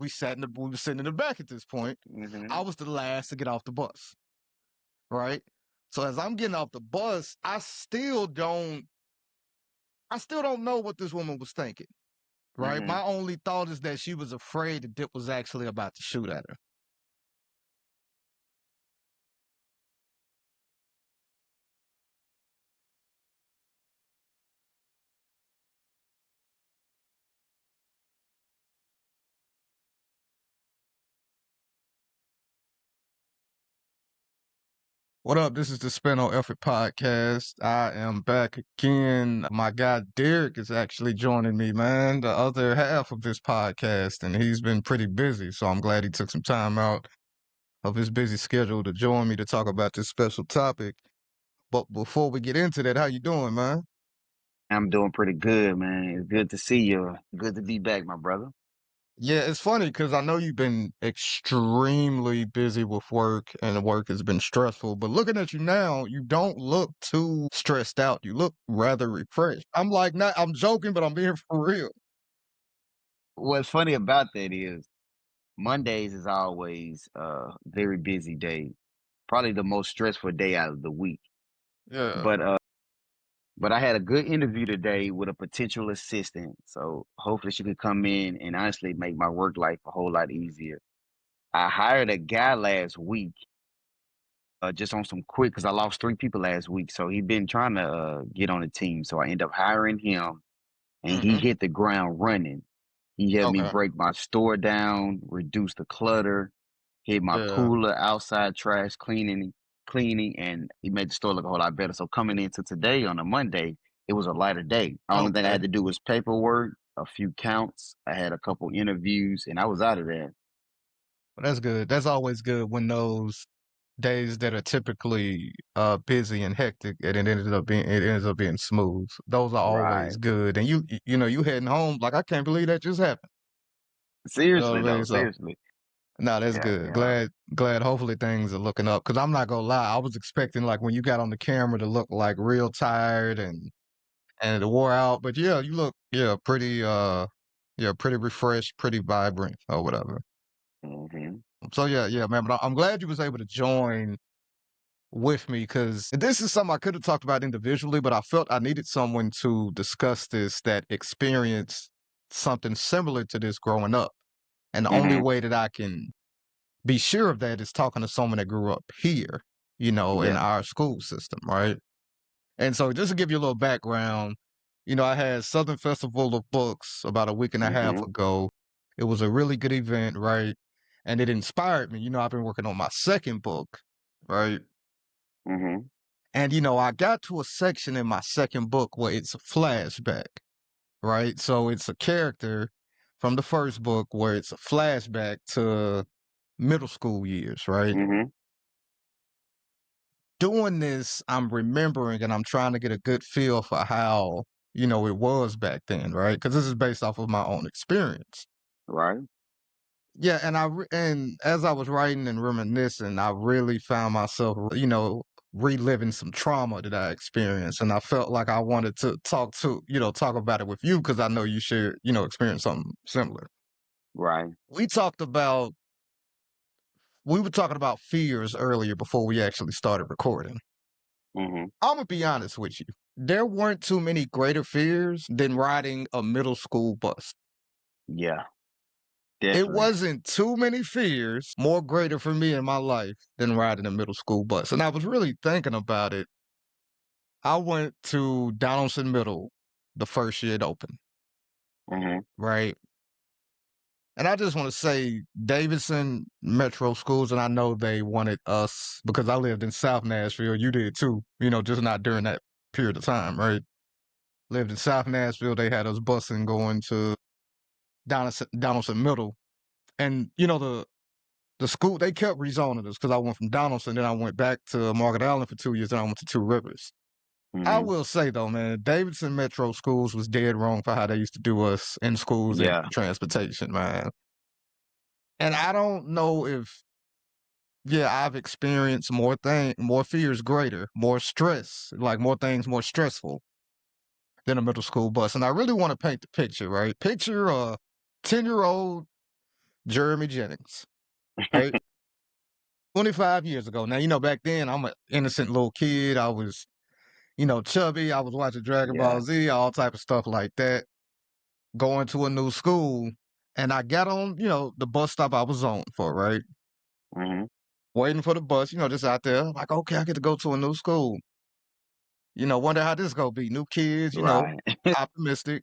We were sitting in the back at this point. I was the last to get off the bus, right? So as I'm getting off the bus, I still don't know what this woman was thinking, right? My only thought is that she was afraid that Dip was actually about to shoot at her. What up? This is the Spin on Effort podcast. I am back again. My guy Derrick is actually joining me, man, the other half of this podcast, and he's been pretty busy. So I'm glad he took some time out of his busy schedule to join me to talk about this special topic. But before we get into that, how you doing, man? I'm doing pretty good, man. It's good to see you. Good to be back, my brother. Yeah, it's funny because I know you've been extremely busy with work and the work has been stressful, but looking at you now, you don't look too stressed out. You look rather refreshed. I'm like, not, I'm joking, but I'm being for real. What's funny about that is Mondays is always a very busy day. Probably the most stressful day out of the week. Yeah. But I had a good interview today with a potential assistant. So hopefully she could come in and honestly make my work life a whole lot easier. I hired a guy last week, just on some quick because I lost 3 people last week. So he been trying to get on the team. So I ended up hiring him and he Mm-hmm. hit the ground running. He helped me Okay. break my store down, reduce the clutter, hit my Yeah. cooler, outside trash cleaning, and he made the store look a whole lot better. So coming into today on a Monday, it was a lighter day. The only thing I Okay. had to do was paperwork, a few counts. I had a couple interviews, and I was out of there. Well, that's good. That's always good when those days that are typically busy and hectic and it ends up being smooth. Those are always Right. good. And you know, you heading home, like I can't believe that just happened. You know Seriously what I though, mean? So seriously. no, that's Yeah, good. yeah. Glad hopefully things are looking up. Cause I'm not gonna lie, I was expecting like when you got on the camera to look like real tired and it wore out. But yeah, you look pretty refreshed, pretty vibrant or whatever. hmm So yeah, man. But I'm glad you was able to join with me because this is something I could have talked about individually, but I felt I needed someone to discuss this that experienced something similar to this growing up. And the only hmm way that I can be sure of that is talking to someone that grew up here, you know, in Yeah. our school system, right? And so just to give you a little background, you know, I had Southern Festival of Books about a week and a half hmm ago. It was a really good event, right? And it inspired me. You know, I've been working on my second book, right? hmm And, you know, I got to a section in my second book where it's a flashback, right? So it's a character from the first book where it's a flashback to middle school years, right? hmm Doing this, I'm remembering and I'm trying to get a good feel for how, you know, it was back then, right? Because this is based off of my own experience. Right. Yeah, and and as I was writing and reminiscing, I really found myself, you know, reliving some trauma that I experienced, and I felt like I wanted to talk about it with you because I know you shared, you know, experienced something similar. Right. We talked about we were talking about fears earlier before we actually started recording. hmm I'm gonna be honest with you. There weren't too many greater fears than riding a middle school bus. Yeah. It Definitely. wasn't too many fears more greater for me in my life than riding a middle school bus. And I was really thinking about it. I went to Donaldson Middle the first year it opened, hmm right? And I just want to say Davidson Metro Schools, and I know they wanted us because I lived in South Nashville. You did too, you know, just not during that period of time, right? Lived in South Nashville. They had us busing going to Donaldson Middle. And, you know, the school, they kept rezoning us because I went from Donaldson, then I went back to Margaret Island for 2 years, then I went to Two Rivers. I hmm will say though, man, Davidson Metro Schools was dead wrong for how they used to do us in schools and Yeah. transportation, man. And I don't know if, yeah, I've experienced more fears greater, more stress, like more things more stressful than a middle school bus. And I really want to paint the picture, right? Picture a 10-year-old Jeremy Jennings, right? 25 years ago. Now, back then I'm an innocent little kid. I was, chubby. I was watching Dragon Ball Yeah. Z, all type of stuff like that. Going to a new school, and I got on, the bus stop I was on for, right? Mhm. Waiting for the bus, just out there. Like, okay, I get to go to a new school. Wonder how this gonna be. New kids, Right. optimistic.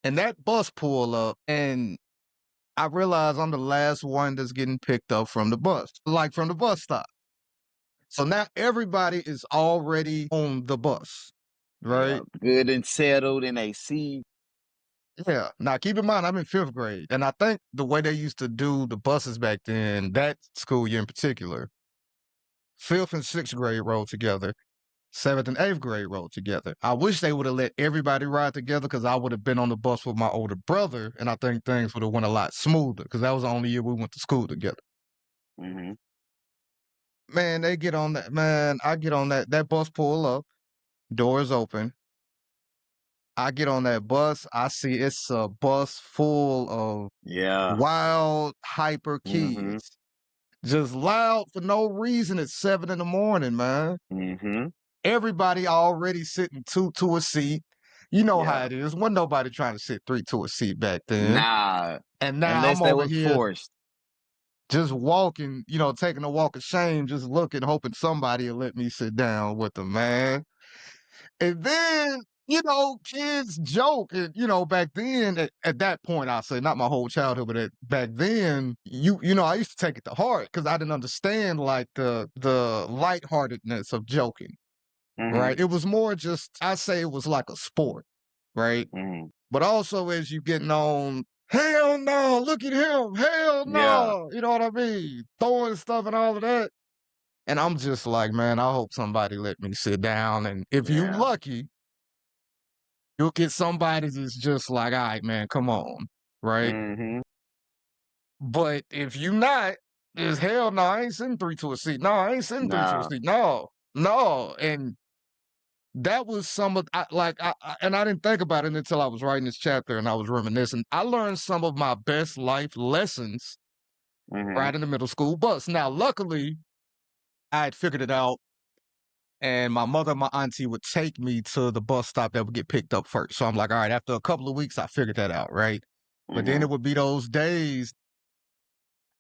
And that bus pull up, and I realize I'm the last one that's getting picked up from the bus, like from the bus stop. So now everybody is already on the bus, Yeah. right? Good and settled in a seat. Yeah. Now keep in mind, I'm in fifth grade, and I think the way they used to do the buses back then, that school year in particular, fifth and sixth grade rode together. Seventh and eighth grade rode together. I wish they would have let everybody ride together because I would have been on the bus with my older brother, and I think things would have went a lot smoother because that was the only year we went to school together. Mhm. Man, they get on that. Man, I get on that bus pull up, doors open. I get on that bus. I see it's a bus full of Yeah. wild, hyper Mhm. kids. Just loud for no reason at 7 in the morning, man. Mhm. Everybody already sitting two to a seat. You know how Yeah. it is. Wasn't nobody trying to sit three to a seat back then. Nah. And now Unless I'm they over was here forced. just walking, taking a walk of shame, just looking, hoping somebody will let me sit down with them, man. And then, kids joke. And, back then, at that point, I say, not my whole childhood, but back then, I used to take it to heart because I didn't understand like the lightheartedness of joking. Mhm. Right? It was more just I say it was like a sport, right? Mhm. But also as you getting on, hell no, look at him, hell Yeah. no, you know what I mean? Throwing stuff and all of that. And I'm just like, man, I hope somebody let me sit down. And if you Yeah. lucky, you'll get somebody that's just like, all right, man, come on, right? Mhm. But if you not, is hell no, I ain't sitting three to a seat. No, I ain't sitting three to a Nah. seat. No, no. And that was some of and I didn't think about it until I was writing this chapter and I was reminiscing. I learned some of my best life lessons Mhm. riding the middle school bus. Now, luckily, I had figured it out, and my mother and my auntie would take me to the bus stop that would get picked up first. So I'm like, all right, after a couple of weeks, I figured that out, right? But then Mhm. it would be those days,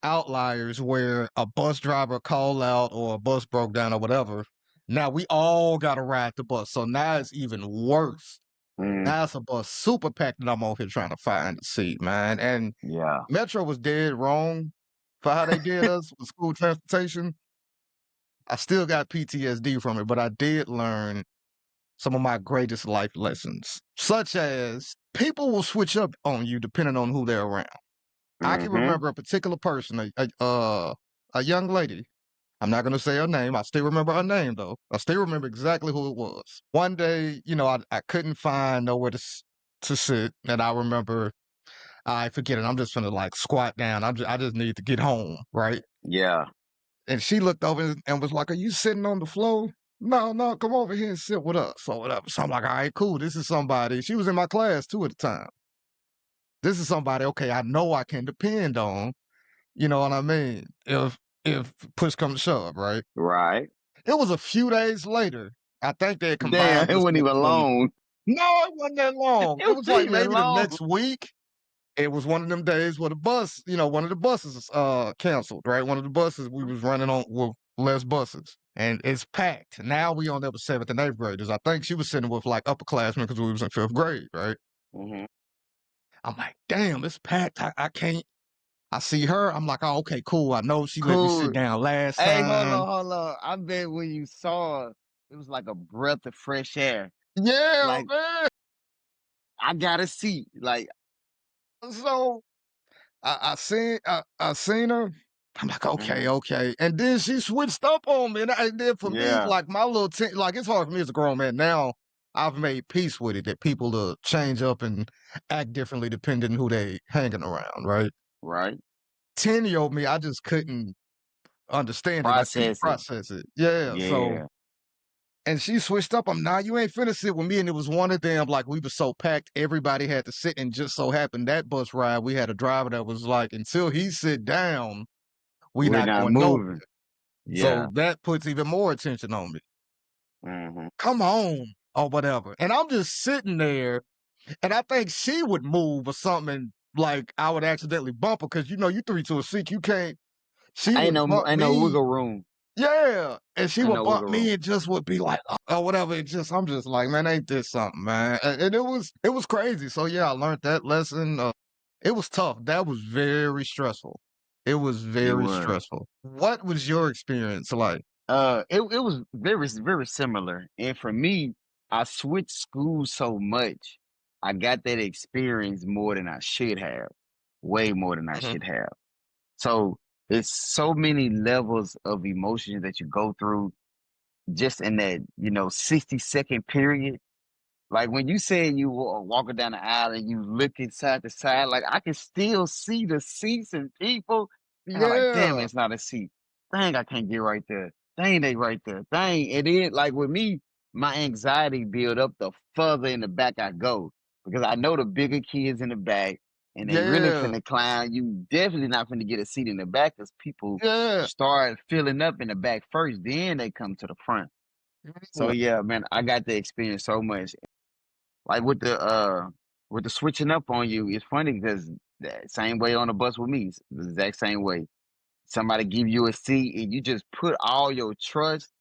outliers, where a bus driver called out or a bus broke down or whatever. Now we all got to ride the bus. So now it's even worse. Mhm. Now it's a bus super packed and I'm over here trying to find a seat, man. And Yeah. Metro was dead wrong for how they did us with school transportation. I still got PTSD from it, but I did learn some of my greatest life lessons, such as people will switch up on you depending on who they're around. I can Mhm. remember a particular person, a young lady. I'm not going to say her name. I still remember her name, though. I still remember exactly who it was. One day, I couldn't find nowhere to sit. And I remember, I forget it. I'm just going to like squat down. I just need to get home. Right. Yeah. And she looked over and was like, are you sitting on the floor? No, no, come over here and sit with us or whatever. So I'm like, all right, cool. This is somebody. She was in my class too at the time. This is somebody, okay, I know I can depend on. You know what I mean? If push comes to shove, right? Right. It was a few days later. I think they had Damn, combined it us wasn't like even the long. no, it wasn't that long. It It wasn't was like even maybe the long. next week. It was one of them days where the bus, one of the buses canceled, right? One of the buses we was running on with less buses. And it's packed. Now we on there with seventh and eighth graders. I think she was sitting with like upperclassmen because we was in fifth grade, right? Mhm. I'm like, damn, it's packed. I can't. I see her. I'm like, oh, okay, cool. I know she let me sit Cool. down last Hey, time. hold on. I bet when you saw her, it was like a breath of fresh air. Yeah, Like, man. I got a seat. Like, So I seen her. I'm like, okay, mhm. okay. And then she switched up on me. And then for me, Yeah. like my little like it's hard for me as a grown man now. I've made peace with it that people change up and act differently depending who they hanging around, right? Right. 10-year-old me, I just couldn't understand it. I couldn't Process it. process it. Yeah. So Yeah. And she switched up. I'm, nah, you ain't finna sit with me. And it was one of them, like, we were so packed, everybody had to sit. And just so happened that bus ride, we had a driver that was like, until he sit down, we We're not not going nowhere. moving. So Yeah. that puts even more attention on me. Hmm. Come on, or whatever. And I'm just sitting there, and I think she would move or something, and like I would accidentally bump her because you 3 to a 6, you can't. She would bump Ain't no me, wiggle room. yeah, and she Ain't would no bump wiggle me room. and just would be like, or whatever. I'm just like, man, ain't this something, man? And it was crazy. So yeah, I learned that lesson. It was tough. That was very stressful. It was It very was. stressful. What was your experience like? It was very similar. And for me, I switched schools so much. I got that experience more than I should have. Way more than I Mhm. should have. So it's so many levels of emotions that you go through just in that, 60-second period. Like when you said you were walking down the aisle and you looking side to side, like I can still see the seats and people. And I'm like, damn, Yeah, it's not a seat. Dang, I can't get right there. Dang, they right there. Dang. And then like with me, my anxiety build up the further in the back I go. Because I know the bigger kids in the back and they really yeah, finna clown. You definitely not finna get a seat in the back because people yeah. start filling up in the back first, then they come to the front. So Yeah. yeah, man, I got to experience so much. Like with the switching up on you, it's funny because that same way on the bus with me, it's the exact same way. Somebody give you a seat and you just put all your trust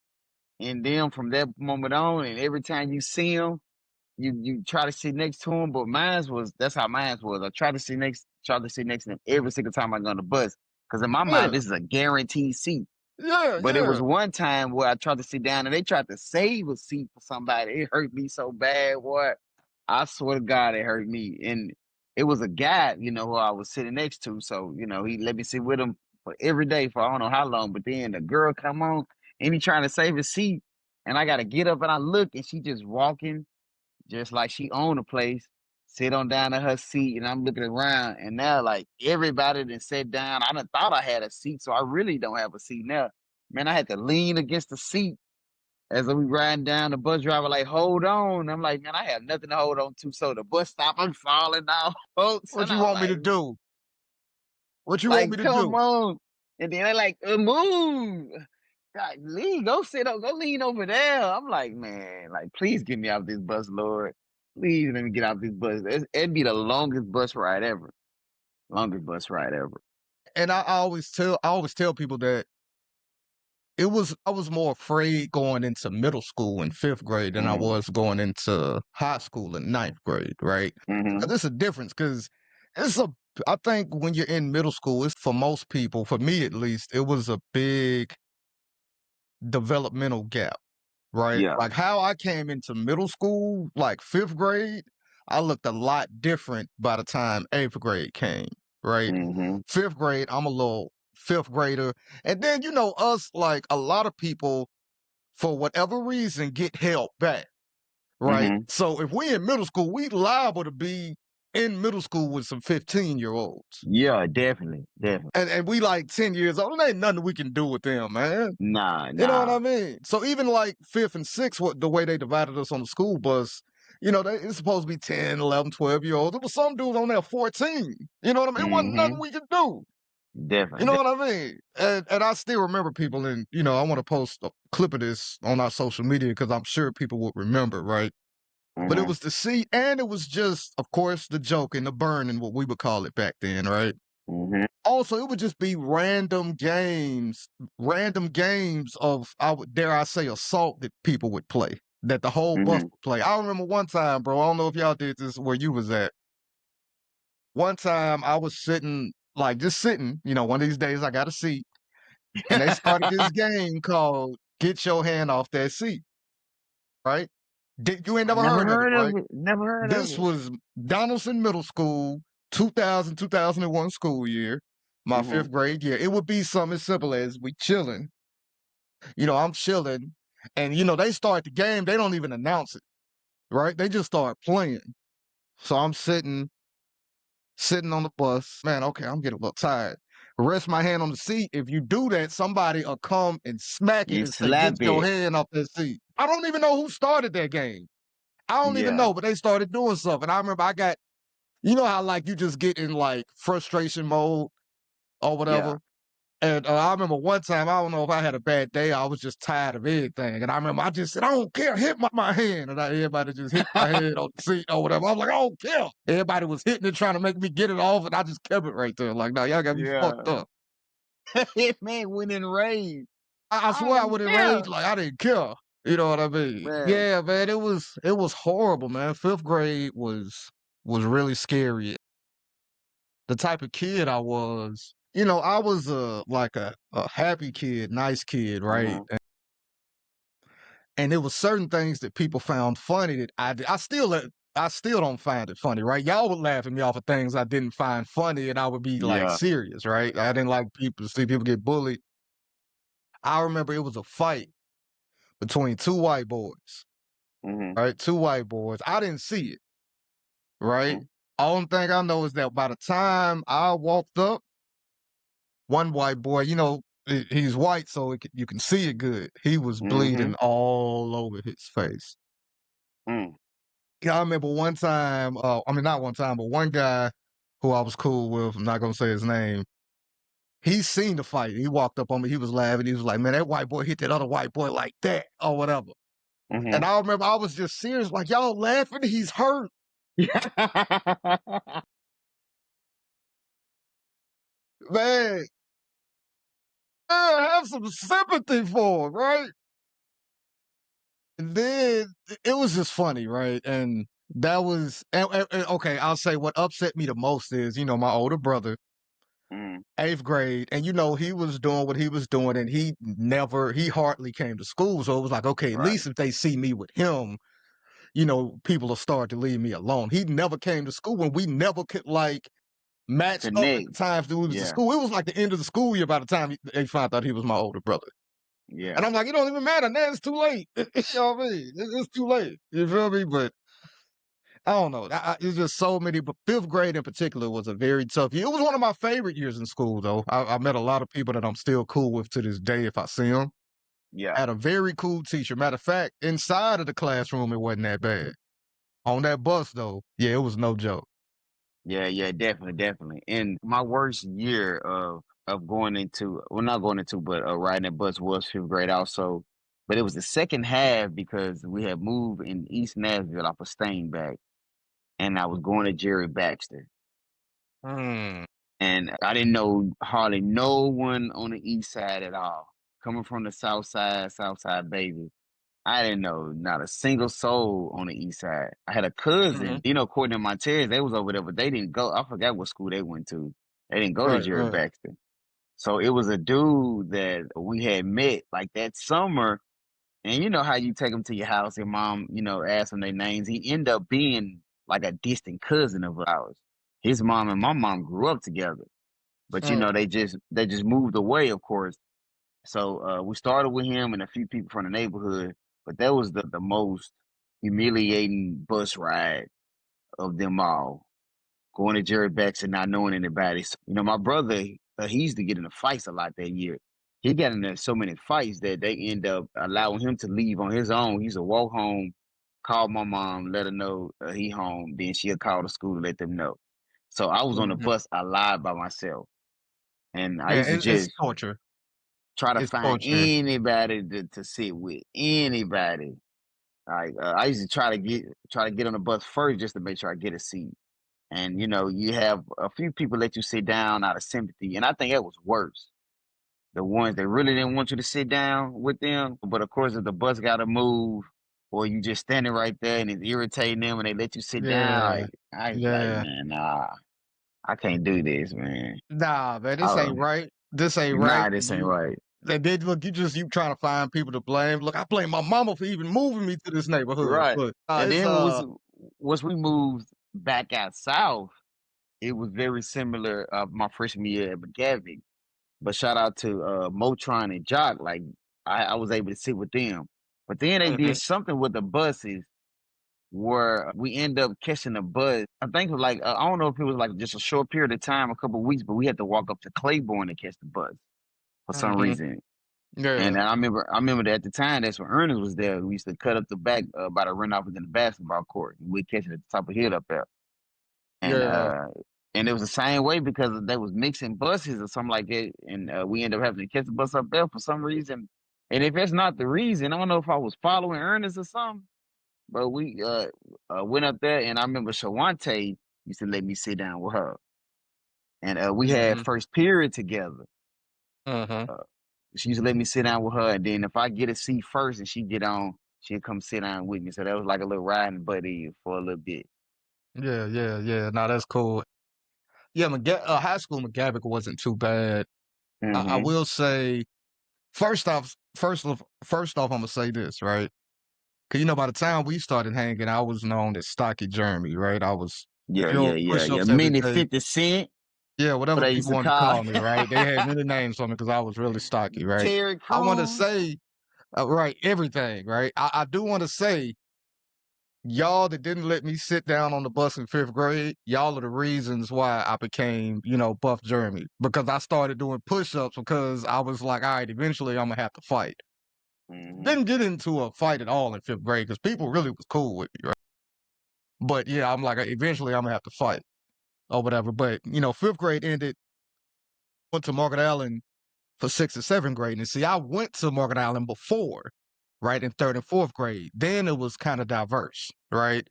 in them from that moment on, and every time you see them, you try to sit next to them. But mine's was that's how mine's was. I try to sit next to them every single time I go on the bus because in my mind Yeah, this is a guaranteed seat. yeah, But it yeah. was one time where I tried to sit down and they tried to save a seat for somebody. It hurt me so bad, boy. I swear to God, it hurt me. And it was a guy, who I was sitting next to. So, he let me sit with him for every day for I don't know how long. But then the girl come on and he trying to save his seat. And I gotta get up and I look and she just walking just like she owned the place, sit on down to her seat, and I'm looking around, and now like everybody done sat down. I done thought I had a seat, so I really don't have a seat now. Man, I had to lean against the seat as we riding down. The bus driver like, hold on. I'm like, man, I have nothing to hold on to. So the bus stop, I'm falling down, folks, What and you I was want me to do? What you want me like, to come do? on. And then they like, move. God, lean, go sit up, go lean over there. I'm like, man, like, please get me off this bus, Lord. Please let me get off this bus. It'd be the longest bus ride ever. Longest bus ride ever. And I always tell people that I was more afraid going into middle school in 5th grade than I Mm, was going into high school in 9th grade, right? mm-hmm. There's a difference because it's a I think when you're in middle school, it's for most people, for me at least, it was a big developmental gap. Right? Yeah. Like how I came into middle school, like 5th grade, I looked a lot different by the time 8th grade came, right? Mm-hmm. 5th grade, I'm a little 5th grader. And then, us, like a lot of people, for whatever reason, get held back, right? Mm-hmm. So if we in middle school, we liable to be in middle school with some 15-year-olds. Yeah, definitely. Definitely. And we like 10 years old. There ain't nothing we can do with them, man. Nah, You know what I nah. mean? So even like 5th and 6th, the way they divided us on the school bus, it's supposed to be 10, 11, 12-year-olds. There was some dudes on there 14. You know what I mean? It wasn't nothing Mm-hmm. we could do. You know Definitely. what I mean? And I still remember people, and I want to post a clip of this on our social media because I'm sure people would remember, right? But it Mm-hmm. was the see, and it was just, of course, the joke and the burn and what we would call it back then, right? Mm-hmm. Also, it would just be random games of, I would dare I say, assault that people would play, that the whole bus Mm-hmm. would play. I remember one time, bro. I don't know if y'all did this where you was at. One time, I was sitting, like just sitting. One of these days I got a seat, and they started this game called "Get Your Hand Off That Seat." Right? You ain't I never never heard of it, heard of right? it. Never heard of This it. was Donaldson Middle School, 2001 school year, my Mm-hmm. 5th grade year. It would be something as simple as we chilling. I'm chilling, and they start the game. They don't even announce it, right? They just start playing. So I'm sitting on the bus. Man, okay, I'm getting a little tired. Rest my hand on the seat. If you do that, somebody will come and smack it You and say, "Get slap your it. hand off that seat." I don't even know who started that game. I don't even Yeah. know, but they started doing stuff. And I remember I got, you know how like you just get in like frustration mode or Yeah. whatever. And I remember one time, I don't know if I had a bad day, I was just tired of everything. And I remember I just said, I don't care, hit my hand. And everybody just hit my head on the seat or whatever. I was like, I don't care. Everybody was hitting it, trying to make me get it off. And I just kept it right there. Like, no, y'all got me fucked Yeah. up. Man went in rage. I I swear I don't would care. enrage like I didn't care. You know what I mean? Man. Yeah, man, it was horrible, man. Fifth grade was really scary. The type of kid I was, I was like a happy kid, nice kid, right? Mm-hmm. And there was certain things that people found funny that I did. I still don't find it funny, right? Y'all would laugh at me off of things I didn't find funny, and I would be like Yeah. serious, right? I didn't like people to see people get bullied. I remember it was a fight between two white boys, Mm-hmm. right? Two white boys. I didn't see it, right? Mm-hmm. Only thing I know is that by the time I walked up, one white boy, he's white, so you can see it good. He was Mm-hmm. bleeding all over his face. Mm. Yeah, I remember one time, I mean, not one time, but one guy who I was cool with, I'm not going to say his name, he seen the fight. He walked up on me. He was laughing. He was like, man, that white boy hit that other white boy like that or whatever. Mm-hmm. And I remember I was just serious, like, y'all laughing? He's hurt. Man, have some sympathy for him, right? And then it was just funny, right? And that was, and okay, I'll say what upset me the most is, my older brother, Mm. eighth grade, and he was doing what he was doing, and he hardly came to school. So it was like, okay, at Right. least if they see me with him, people will start to leave me alone. He never came to school, and we never could like match up at Connect. the times that we was to Yeah. school. It was like the end of the school year by the time they found out he was my older brother. And Yeah. I'm like, it don't even matter. Now it's too late. You know what I mean? It's too late. You feel me? But I don't know. It's just so many. But fifth grade in particular was a very tough year. It was one of my favorite years in school, though. I met a lot of people that I'm still cool with to this day if I see them. I Yeah. had a very cool teacher. Matter of fact, inside of the classroom, it wasn't that bad. On that bus, though, yeah, it was no joke. Yeah, yeah, definitely, definitely. And my worst year of going into, well, not going into, but riding that bus was fifth grade also. But it was the second half because we had moved in East Nashville off of Stainback, and I was going to Jerry Baxter, Mm, and I didn't know hardly no one on the east side at all. Coming from the south side baby. I didn't know not a single soul on the east side. I had a hmm cousin, Courtney and Montez, they was over there, but they didn't go. I forgot what school they went to. They didn't go to Right, Jerry right. Baxter. So it was a dude that we had met like that summer. And you know how you take them to your house, your mom, ask them their names. He ended up being like a distant cousin of ours. His mom and my mom grew up together, but Mm, they just moved away, of course. So we started with him and a few people from the neighborhood, but that was the most humiliating bus ride of them all. Going to Jerry Beck's and not knowing anybody. So, my brother, he used to get into fights a lot that year. He got into so many fights that they end up allowing him to leave on his own. He used to walk home, call my mom, let her know he home. Then she'll call the school to let them know. So I was on the mhm. bus a lot by myself, and I Yeah, used to it's just torture. try to It's find torture. anybody to sit with, anybody. Like I used to try to get on the bus first just to make sure I get a seat. And you have a few people let you sit down out of sympathy, and I think that was worse. The ones that really didn't want you to sit down with them, but of course, if the bus got to move, or you just standing right there and it's irritating them, and they let you sit down, Yeah, like I was like, yeah. man, nah, I can't do this, man. Nah, man, this Oh, ain't right. This ain't right. nah, this ain't right. They did look. You trying to find people to blame. Look, I blame my mama for even moving me to this neighborhood. Right. But And it's then once we moved back out south, it was very similar my freshman year at McGavick. But shout out to Motron and Jock, like I was able to sit with them. But then they did Mhm, something with the buses where we end up catching a bus. I think it was like I don't know if it was like just a short period of time, a couple of weeks, but we had to walk up to Claiborne to catch the bus for some mhm. reason. And Yeah, I remember that at the time that's when Ernest was there. We used to cut up the back by the run off within the basketball court. We'd catch it at the top of the hill up there. And yeah, it was the same way because they was mixing buses or something like that. And we ended up having to catch the bus up there for some reason. And if that's not the reason, I don't know if I was following Ernest or something. But we went up there, and I remember Shawante used to let me sit down with her, and we had mhm, first period together. uh-huh. Uh, she used to let me sit down with her, and then if I get a seat first and she get on, she'd come sit down with me. So that was like a little riding buddy for a little bit. Yeah, yeah, yeah. No, that's cool. Yeah, high school McGavick wasn't too bad. I Hmm. will say, first off, I'm gonna say this, right? Because by the time we started hanging, I was known as Stocky Jeremy, right? I was Yeah, yeah, yeah, yeah. push-ups every Mini day. 50 Cent, Yeah, what whatever they used people to wanted to call call me, right? They had many names for me because I was really stocky, right? Terry I want to Crews. say, right, everything, right? I do want to say, y'all that didn't let me sit down on the bus in fifth grade, y'all are the reasons why I became, Buff Jeremy. Because I started doing push-ups because I was like, all right, eventually I'm gonna have to fight. Hmm. Didn't get into a fight at all in fifth grade because people really was cool with me, right? But yeah, I'm like, eventually I'm gonna have to fight or whatever. But fifth grade ended, went to Margaret Allen for sixth and seventh grade. And see, I went to Margaret Allen before, right, in third and fourth grade. Then it was kind of diverse, right?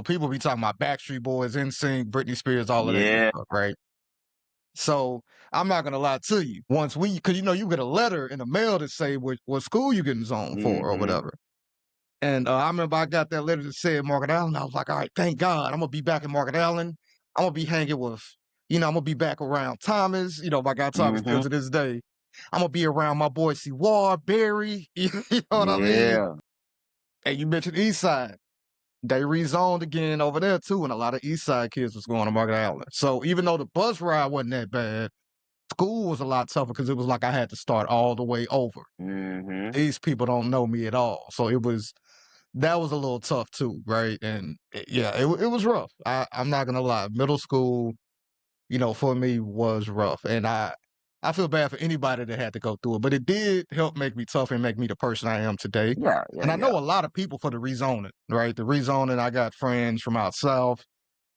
People be talking about Backstreet Boys, NSYNC, Britney Spears, all of that good Yeah. stuff, right? So I'm not gonna lie to you. Once because you get a letter in the mail to say what school you getting zoned for or Hmm. whatever. And I remember I got that letter that said Market Allen. I was like, all right, thank God. I'm gonna be back in Market Allen. I'm gonna be hanging with, I'm gonna be back around Thomas. I got Thomas still Hmm. to this day. I'm gonna be around my boy C. Ward, Barry. You know what I mean? Yeah. And you mentioned East Side. They rezoned again over there too, and a lot of East Side kids was going to Market Allen. So even though the bus ride wasn't that bad, school was a lot tougher because it was like I had to start all the way over. Hmm. These people don't know me at all, so that was a little tough too, right? And yeah, it was rough. I'm not gonna lie. Middle school, for me was rough, and I feel bad for anybody that had to go through it, but it did help make me tough and make me the person I am today. Yeah, yeah, And I yeah. know a lot of people for the rezoning, right? The rezoning, I got friends from out south,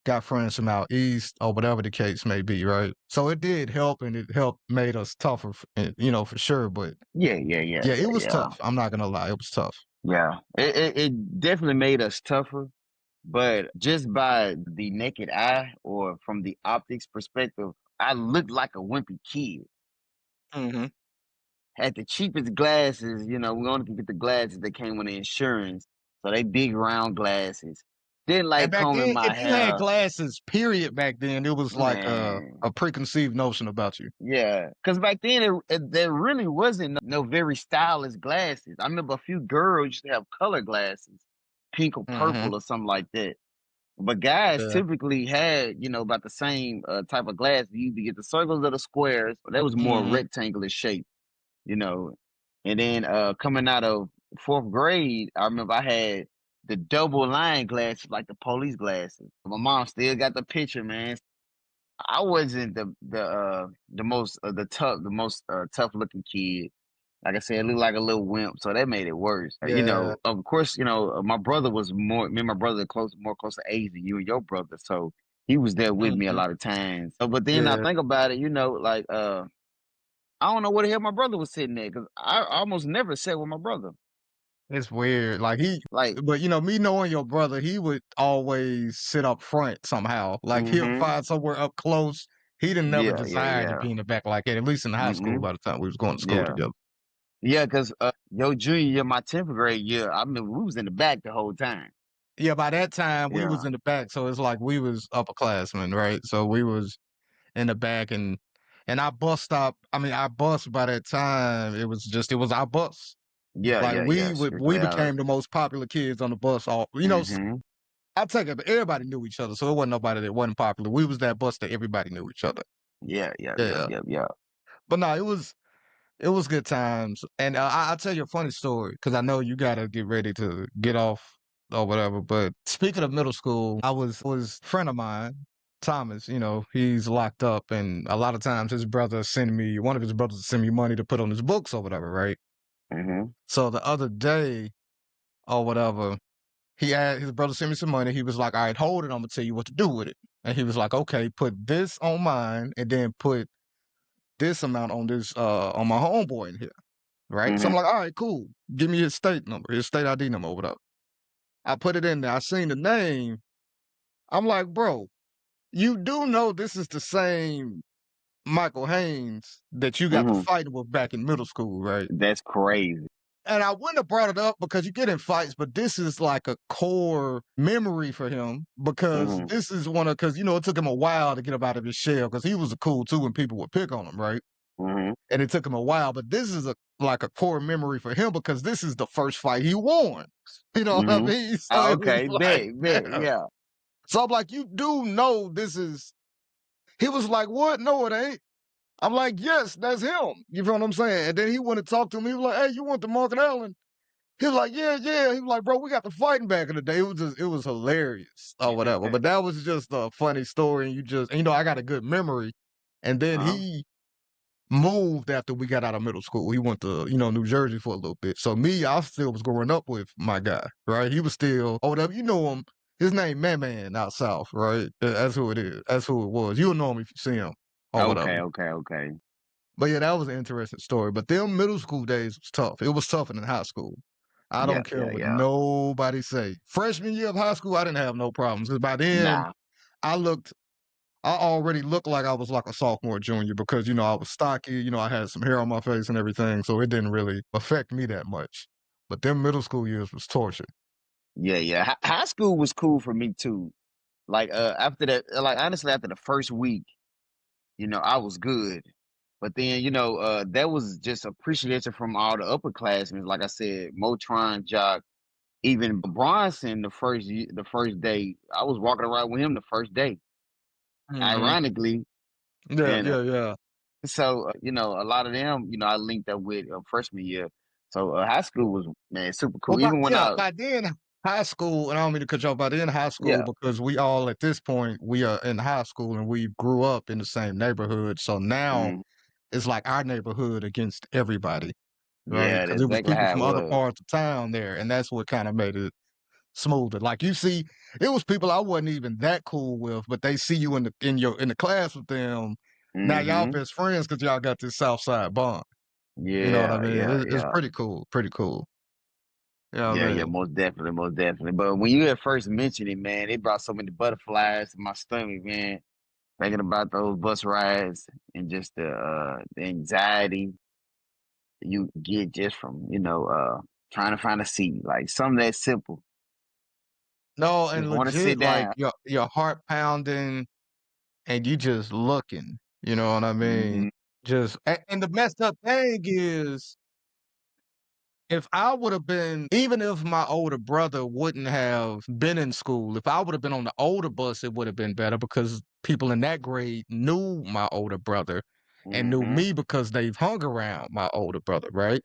got friends from out east, or whatever the case may be, right? So it did help, and it helped made us tougher, for sure. But Yeah, yeah, yeah, yeah, yeah, it was yeah. tough. I'm not gonna lie, it was tough. Yeah. It definitely made us tougher, but just by the naked eye or from the optics perspective, I looked like a wimpy kid. Hmm. Had the cheapest glasses, we only could get the glasses that came with the insurance. So they big round glasses. Didn't And like back combing then, my if you had hair. glasses, period, back then, it was like Man. a preconceived notion about you. Yeah, because back then there really wasn't no very stylish glasses. I remember a few girls used to have color glasses, pink or Hmm. purple or something like that. But guys Yeah. typically had, about the same type of glasses. You either get the circles or the squares. That was more Hmm. rectangular shape, you know. And then coming out of fourth grade, I remember I had the double line glasses, like the police glasses. My mom still got the picture, man. I wasn't the most tough looking kid. Like I said, it looked like a little wimp, so that made it worse. Yeah. Of course, my brother was me and my brother more close to age than you and your brother, so he was there with me a Hmm. lot of times. But then I Yeah. think about it, like I don't know where the hell my brother was sitting at because I almost never sat with my brother. It's weird. Like Like, but me knowing your brother, he would always sit up front somehow. Like he'll mm-hmm. find somewhere up close. He didn't never Yeah, yeah, desire to yeah. be in the back like that, at least in high school Mm-mm. by the time we was going to school Yeah. together. Yeah, because your junior year, my 10th grade year, I remember we was in the back the whole time. Yeah, by that time we was Yeah. in the back, so it's like we was upperclassmen, right? So we was in the back and our bus stop, our bus by that time, it was our bus. Yeah, Like yeah, yeah. we Strictly became ours. the most popular kids on the bus all Mm-hmm. I take it, but everybody knew each other, so it wasn't nobody that wasn't popular. We was that bus that everybody knew each other. Yeah, yeah, yeah, Yeah. yeah, yeah. But no, it was good times. And I'll tell you a funny story because I know you gotta get ready to get off or whatever. But speaking of middle school, I was a friend of mine. Thomas, he's locked up, and a lot of times one of his brothers send me money to put on his books or whatever, right? Mhm. So the other day or whatever, his brother sent me some money. He was like, "All right, hold it. I'm gonna tell you what to do with it." And he was like, "Okay, put this on mine, and then put this amount on this on my homeboy in here." Right? So I'm Mhm. like, "All right, cool. Give me his state number, his state ID number, or whatever." I put it in there. I seen the name. I'm like, "Bro, you do know this is the same Michael Haynes that you got to Mhm. fighting with back in middle school, right?" That's crazy. And I wouldn't have brought it up because you get in fights, but this is like a core memory for him because Mhm. because it took him a while to get up out of his shell because he was a cool too and people would pick on him, right? Mhm. And it took him a while, but this is like a core memory for him because this is the first fight he won. You know what I Mhm. mean? So Oh, it was okay. like, Bet. Bet. damn. Yeah. So I'm like, you do know this is. He was like, what? No, it ain't. I'm like, yes, that's him. You feel what I'm saying? And then he went to talk to me. He was like, hey, you went to Market Allen? He was like, yeah, yeah. He was like, bro, we got the fighting back in the day. It was hilarious or whatever. But that was just a funny story. And I got a good memory. And then Uh-huh. he moved after we got out of middle school. He went to, New Jersey for a little bit. So I still was growing up with my guy, right? He was still, oh, whatever. You know him. His name, Man out south, right? That's who it is. That's who it was. You'll know him if you see him or whatever. Okay. Okay. Okay. But yeah, that was an interesting story. But them middle school days was tough. It was tougher than high school. I Yeah. don't care Yeah. what Yeah. nobody say. Freshman year of high school, I didn't have no problems because by then Nah. I looked, I already looked like I was like a sophomore, junior because I was stocky. I had some hair on my face and everything, so it didn't really affect me that much. But them middle school years was torture. Yeah. Yeah. High school was cool for me too. Like after that, like honestly, after the first week, I was good. But then, that was just appreciation from all the upperclassmen. Like I said, Motron, Jock, even Bronson. The first day, I was walking around with him the first day. Hmm. Ironically, Yeah, and yeah, yeah. so a lot of them, I linked up with freshman year. So high school was, man, super Well, cool. Even when by then high school, and I don't mean to cut you off. By then high school, yeah, because we all at this point we are in high school and we grew up in the same neighborhood. So now mhm, it's like our neighborhood against everybody, right? yeah, Because that's it was exactly people how it from other was. parts of town there, and that's what kind of made it smoother. Like you see, it was people I wasn't even that cool with, but they see you in the class with them. Now y'all Hmm. best friends because y'all got this South Side bond. You know what I Yeah, mean? yeah, It's yeah. pretty cool. Pretty cool. You know what Yeah, I yeah, mean? most definitely, most definitely. But when you had first mentioned it, man, it brought so many butterflies to my stomach, man. Thinking about those bus rides and just the anxiety you get just from, trying to find a seat. Like something that simple. No, Just and want to legit, sit like down. your heart pounding and you just looking. You know what I mean? Hmm. And the messed up thing is, if I would have been, even if my older brother wouldn't have been in school, if I would have been on the older bus, it would have been better because people in that grade knew my older brother and knew Hmm. me because they've hung around my older brother, right?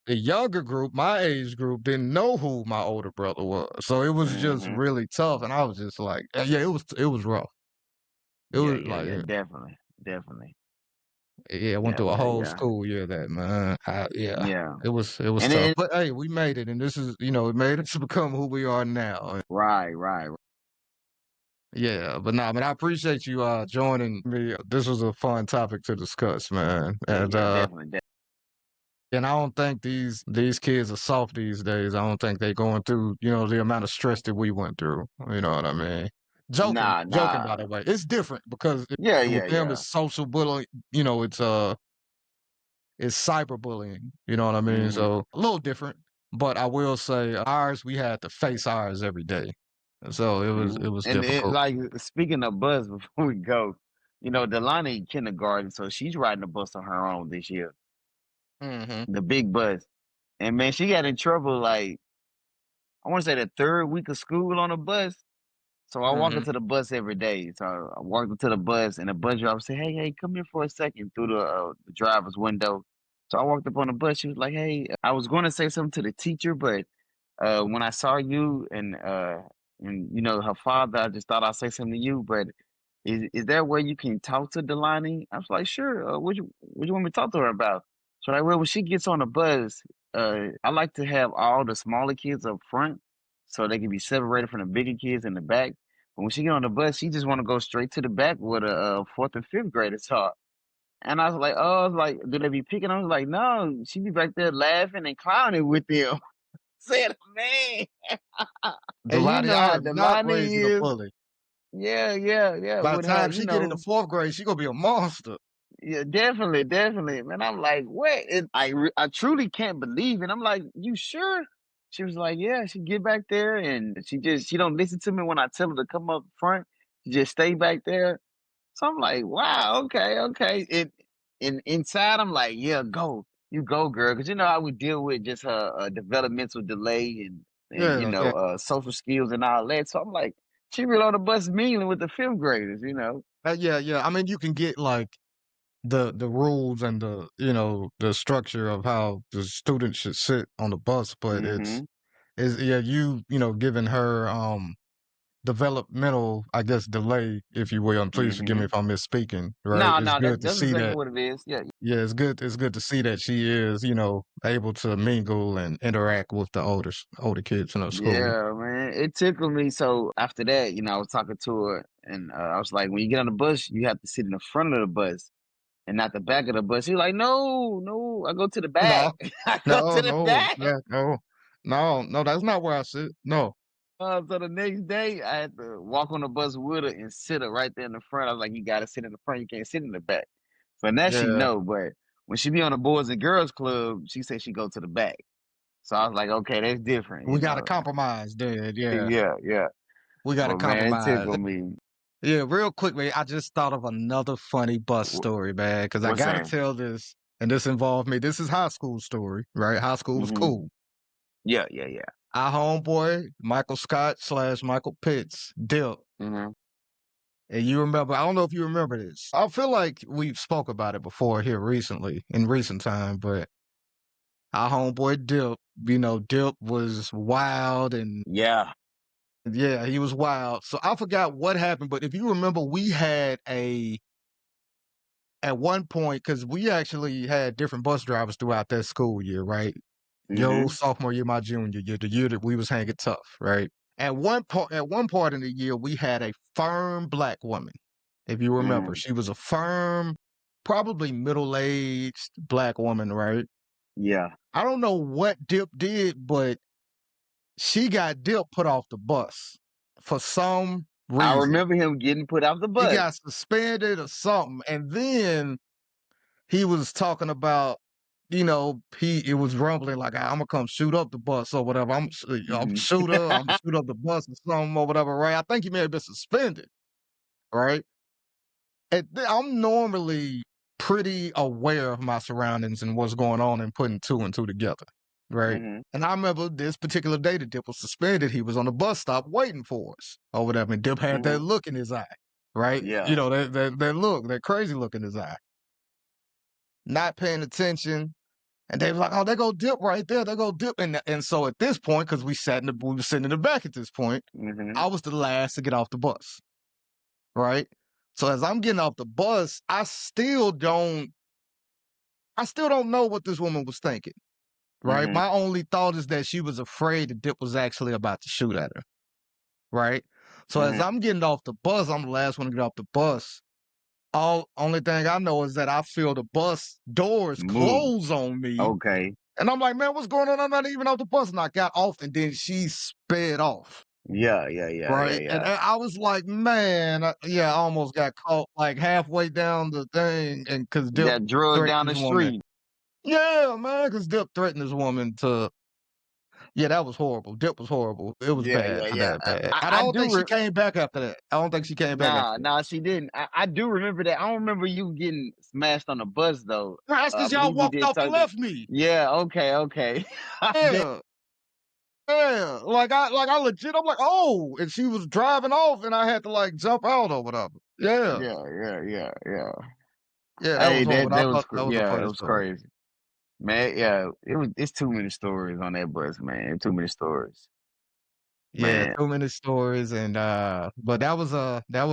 The younger group, my age group, didn't know who my older brother was. So it was just Hmm. really tough. And I was just like, yeah, it was rough. It Yeah, was yeah, like, yeah, definitely. Definitely. yeah, I went Yeah, through a yeah, whole yeah. school year that, man. Yeah, Yeah. it was And tough. it But hey, we made it, and this is, it made us become who we are now. right, right. Yeah, but nah, man, I appreciate you joining me. This was a fun topic to discuss, man. Yeah, yeah, definitely. And I don't think these kids are soft these days. I don't think they're going through, the amount of stress that we went through. You know what I mean? Joking, Nah, joking. By nah. the way, it's different because Yeah, with yeah, them yeah. it's social bullying. It's cyberbullying. You know what I mean? Hmm. So a little different, but I will say ours we had to face ours every day, so it was And it difficult. like speaking of bus before we go, Delani kindergarten, so she's riding the bus on her own this year, Hmm. the big bus. And man, she got in trouble like I want to say the third week of school on the bus. So I walk Hmm. into the bus every day. So I walked into the bus, and the bus driver said, "Hey, hey, come here for a second," through the driver's window. So I walked up on the bus. She was like, "Hey," I was going to say something to the teacher, but when I saw you and her father, I just thought I'd say something to you. But is there a way you can talk to Delani? I was like, sure. What you want me to talk to her about? So like, well, when she gets on the bus, I like to have all the smaller kids up front so they can be separated from the bigger kids in the back. But when she get on the bus, she just want to go straight to the back where the fourth and fifth graders are. And I was like, oh, I was like, do they be picking? I was like, no, she be back there laughing and clowning with them. Said, man. And you Delani, know I how am not raising a Delani is. bully. Yeah, yeah, yeah. By the With her, time you she get into know, fourth grade, she gonna be a monster. yeah, definitely, definitely. Man, I'm like, what? I truly can't believe it. I'm like, you sure? She was like, yeah. She get back there and she don't listen to me when I tell her to come up front. She just stay back there. So I'm like, wow, okay, okay. And inside, I'm like, yeah, go, you go, girl, because you know how we deal with just her developmental delay and Yeah, yeah. social skills and all that. So I'm like, she really on the bus mingling with the fifth graders, you know. Yeah, yeah. I mean, you can get like the rules and the the structure of how the students should sit on the bus, but Mm-hmm. is yeah, giving her developmental, I guess, delay, if you will, and please forgive me Mm-hmm. if I'm misspeaking, right? No, It's no, that's good to that's see exactly that. what it is. Yeah, Yeah, it's good to see that she is, able to mingle and interact with the older kids in her school. yeah, man. It tickled me. So after that, I was talking to her, and I was like, when you get on the bus, you have to sit in the front of the bus and not the back of the bus. He's like, no, no, I go to the back. No, I go no, to the no, back. yeah, no, no, no, that's not where I sit. No. So the next day, I had to walk on the bus with her and sit her right there in the front. I was like, you got to sit in the front. You can't sit in the back. So now she Yeah. know. But when she be on the Boys and Girls Club, she said she go to the back. So I was like, okay, that's different, We gotta compromise there. Yeah. Yeah, yeah. We gotta But man, it compromise. tickled me. Yeah, real quick, man. I just thought of another funny bus Wh- story, man, because I What's gotta that? tell this, and this involved me. This is high school story, right? High school was Hmm. cool. Yeah, yeah, yeah. Our homeboy, Michael Scott / Michael Pitts, Dip. Hmm. And you remember, I don't know if you remember this. I feel like we've spoke about it before here recently, in recent time, but our homeboy Dip, Dip was wild and Yeah. yeah, he was wild. So I forgot what happened, but if you remember, we had at one point, because we actually had different bus drivers throughout that school year, right? Yo, Hmm. sophomore year, my junior year, the year that we was hanging tough, right? At one part in the year, we had a firm black woman. If you remember, Hmm. she was a firm, probably middle-aged black woman, right? Yeah. I don't know what Dip did, but she got Dip put off the bus for some I reason. remember him getting put off the He bus. got suspended or something, and then he was talking about, it was rumbling like I'm gonna come shoot up the bus or whatever. I'm Hmm. shooter. I'm gonna shoot up the bus or something or whatever. Right? I think he may have been suspended. Right? I'm normally pretty aware of my surroundings and what's going on and putting two and two together. Right? Hmm. And I remember this particular day that Dip was suspended. He was on the bus stop waiting for us or whatever. And Dip had that Hmm. look in his eye. Right? Yeah. That look, that crazy look in his eye. Not paying attention. And they was like, "Oh, they go Dip right there. They go Dip." And so at this point, because we were sitting in the back at this point, Hmm. I was the last to get off the bus, right? So as I'm getting off the bus, I still don't know what this woman was thinking, right? Hmm. My only thought is that she was afraid that Dip was actually about to shoot at her, right? So as Hmm. I'm getting off the bus, I'm the last one to get off the bus. All only thing I know is that I feel the bus doors Move. close on me. Okay. And I'm like, man, what's going on? I'm not even off the bus. And I got off, and then she sped off. Yeah, yeah, yeah, yeah, Right. And yeah. I was like, man, yeah, I almost got caught like halfway down the thing. And because Dip Got drugged threatened down this the woman. street. Yeah, man, because Dip threatened this woman to, yeah, that was horrible. Dip was horrible. It was Yeah, bad, yeah, yeah. bad, bad. I, And I I don't do. think she came back after that. I don't think she came back after Nah, that. nah, she didn't. I do remember that. I don't remember you getting smashed on the bus though. That's I because y'all believe we walked did off and talk to. left me. Yeah, okay, okay. Yeah. Yeah, like I legit, I'm like, oh, and she was driving off, and I had to like jump out or whatever. Yeah, Yeah, yeah, yeah, yeah. yeah, that was Hey, horrible. that I was thought that was a it funny was story. crazy, man. Yeah, it's too many stories on that bus, man. Too many stories. Yeah, man. too many stories and, but that was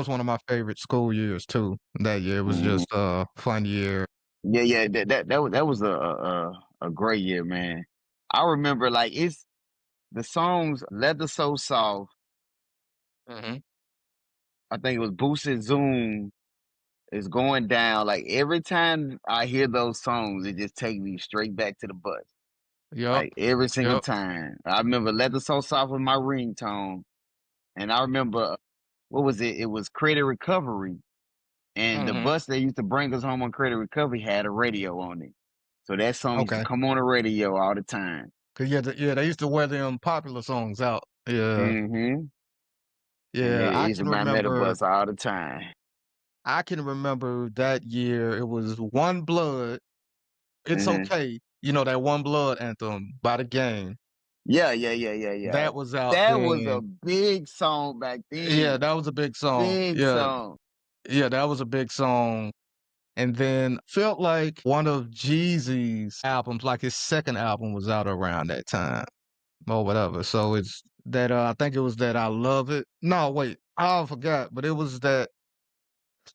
one of my favorite school years too, that year. It was Mhm. just a fun year. Yeah, yeah, that was a great year, man. I remember like it's the songs "Leather So Soft." Mhm. I think it was "Boosted Zoom" is going down. Like every time I hear those songs, it just takes me straight back to the bus. Yep. Like every single Yep. time. I remember "Leather So Soft" was my ringtone, and I remember what was it? It was Credit Recovery, and the Mhm. bus that used to bring us home on Credit Recovery had a radio on it. So that song used to Okay. come on the radio all the time. 'Cause yeah, they used to wear them popular songs out. Yeah. Mhm. And Yeah, it used to remind me of the bus all the time. I can remember that year, it was One Blood, It's Mhm. Okay, you know, that One Blood anthem by The Game. Yeah, yeah, yeah, yeah, yeah. That was out That was a then. big song back Yeah, then. that was a big song. Big Yeah, song. yeah, that was a big song, and then felt like one of Jeezy's albums, like his 2nd album was out around that time or whatever, so it's that, I think it was that I Love It. No, wait, I forgot, but it was that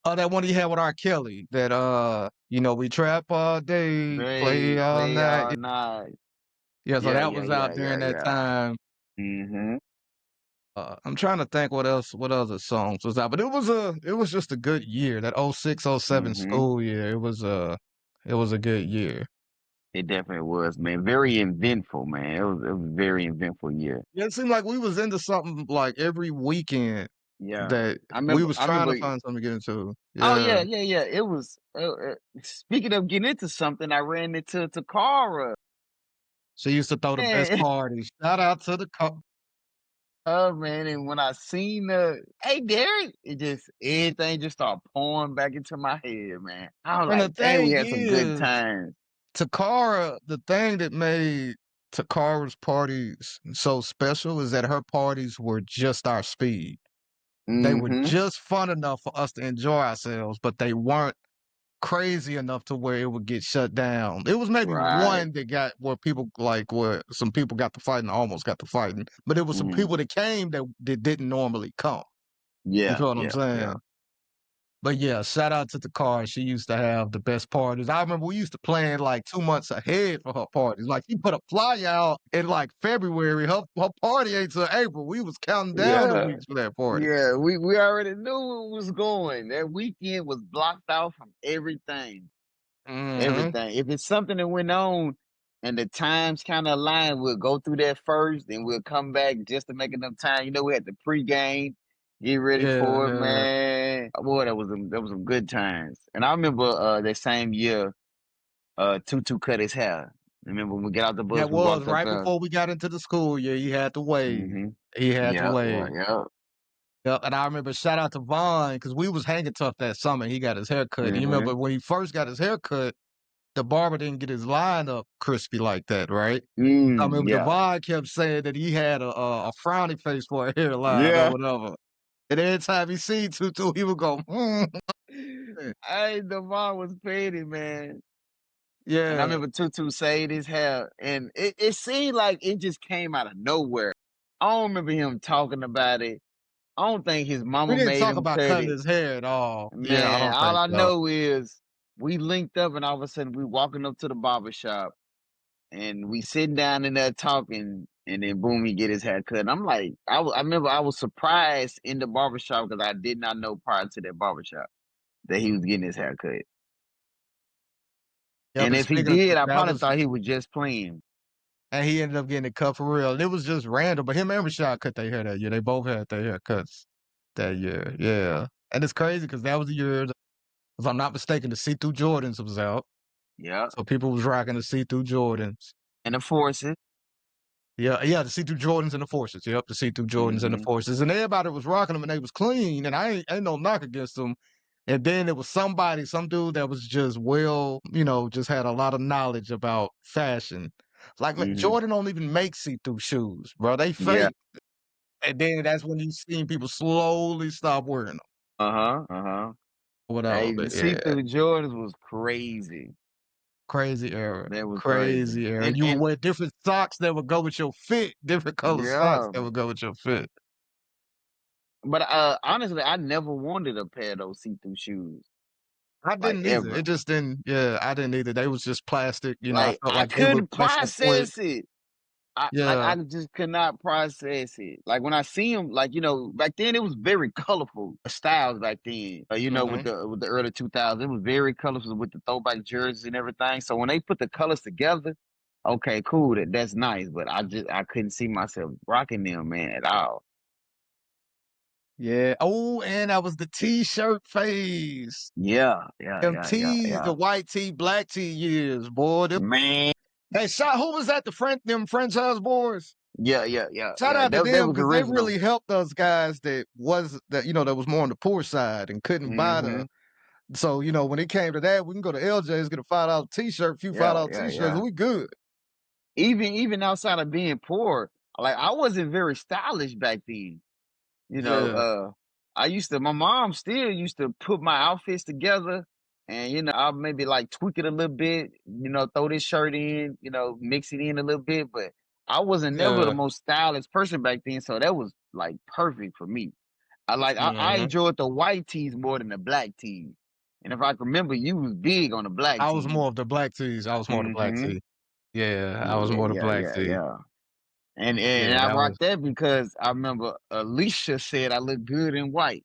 one he had with R. Kelly that, we trap all day, play They all play night. all night. Yeah, so Yeah, that yeah, was yeah, out yeah, during that yeah. time. Mhm. I'm trying to think what other songs was out, but it was just a good year. That '06, '07 Mhm. school year, it was a good year. It definitely was, man. Very eventful, man. It was a very eventful year. Yeah, it seemed like we was into something like every weekend Yeah. that I we remember was I trying remember to find something to get into. Oh Yeah. yeah, yeah, yeah. It was speaking of getting into something, I ran into Takara. She used to throw the best Man, parties. Shout out to the co oh man, and when I seen the hey Derrick, it just everything just started pouring back into my head, man. I was and the like, dang, we thing had some good is, times. Takara, the thing that made Takara's parties so special is that her parties were just our speed. They were Mm-hmm. just fun enough for us to enjoy ourselves, but they weren't crazy enough to where it would get shut down. It was maybe Right. one that got where some people got to fighting, almost got to fighting, but it was some Mm-hmm. people that came that didn't normally come. You Yeah, feel what I'm yeah, yeah. saying? But yeah, shout out to the car. She used to have the best parties. I remember we used to plan like 2 months ahead for her parties. Like she put a flyer out in like February. Her party ain't till April. We was counting down the Yeah. weeks for that party. Yeah. We already knew it was going. That weekend was blocked out from everything. Hmm. Everything. If it's something that went on and the times kind of align, we'll go through that first, then we'll come back just to make enough time. You know, we had the pregame, get ready Yeah, for it, yeah. man. Boy, that was some good times. And I remember that same year, Tutu cut his hair. Remember when we got out the bus, That we was walked up right there. before we got into the school year. He had to wave. Mm-hmm. He had to Yeah, yeah, wave. yeah. Yep, and I remember shout out to Vaughn because we was hanging tough that summer. He got his hair cut. And you remember Mm-hmm. when he first got his hair cut, the barber didn't get his line up crispy like that, right? I remember Yeah. Devon kept saying that he had a frowny face for a hairline or Yeah. whatever. And every time he seen Tutu, he would go, Hey, Devon was petty, man. And I yeah. remember Tutu saved his hair, and it seemed like it just came out of nowhere. I don't remember him talking about it. I don't think his We mama didn't made talk him about cut cutting it. his hair at all. Yeah, I Man, don't all think I so. know is we linked up, and all of a sudden we walking up to the barber shop, and we sitting down in there talking, and then boom, he get his hair cut. And I'm like, I remember I was surprised in the barber shop because I did not know prior to that barber shop that he was getting his hair cut. Yep, And and if he speaking of did, I that probably was thought he was just playing. and he ended up getting it cut for real. And it was just random, but him and Rashad cut their hair that year. They both had their haircuts that year. Yeah. And it's crazy because that was the year, if I'm not mistaken, the see-through Jordans was out. Yeah. So people was rocking the see-through Jordans. And the forces. Yeah, yeah, the see-through Jordans and the Forces. Yep, the see-through Jordans and the Mhm. Forces. And everybody was rocking them and they was clean. And I ain't no knock against them. And then it was some dude that was just just had a lot of knowledge about fashion. Like Mhm. Jordan don't even make see-through shoes, bro. They Yeah. fake. And then that's when you seen people slowly stop wearing them. Uh-huh. Uh-huh. Whatever, Hey, the but yeah. see-through Jordans was crazy. Crazy era, That was crazy. crazy era. You would And wear different socks that would go with your fit, different color socks yeah, that would go with your fit. but honestly, I never wanted a pair of those see-through shoes, I like didn't either. It ever. just didn't yeah, I didn't either. They was just plastic, I Like felt I like they would couldn't mess your foot. process it. Yeah, I just could not process it. Like when I see them, like back then it was very colorful styles back then. With mhm. the early 2000s, it was very colorful with the throwback jerseys and everything. So when they put the colors together, okay, cool, that's nice. But I couldn't see myself rocking them, man, at all. Yeah. Oh, and that was the T-shirt phase. Yeah, yeah, Them yeah, yeah, tees, the yeah. white tee, black tee years, boy. Man, Hey, shout who was that? Them franchise boys? yeah, yeah, yeah, Shout yeah. out to That them was because they original. really helped us guys that was more on the poor side and couldn't buy Hmm. the so, when it came to that, we can go to LJ's, get a $5 T-shirt, few Yeah, $5 yeah, T-shirts, and yeah. we good. Even outside of being poor, like I wasn't very stylish back then. You know, Yeah, my mom still used to put my outfits together and, I'll maybe like tweak it a little bit, throw this shirt in, mix it in a little bit. But I wasn't never the yeah. most stylish person back then. So that was like perfect for me. I Mhm. enjoyed the white tees more than the black tees. And if I can remember, you was big on the black I was tees. more of the black tees. I was more the black Hmm. tee. Yeah, I was Yeah, more the yeah, black yeah, tee. yeah. And Yeah, I that was rocked that because I remember Alicia said I look good in white.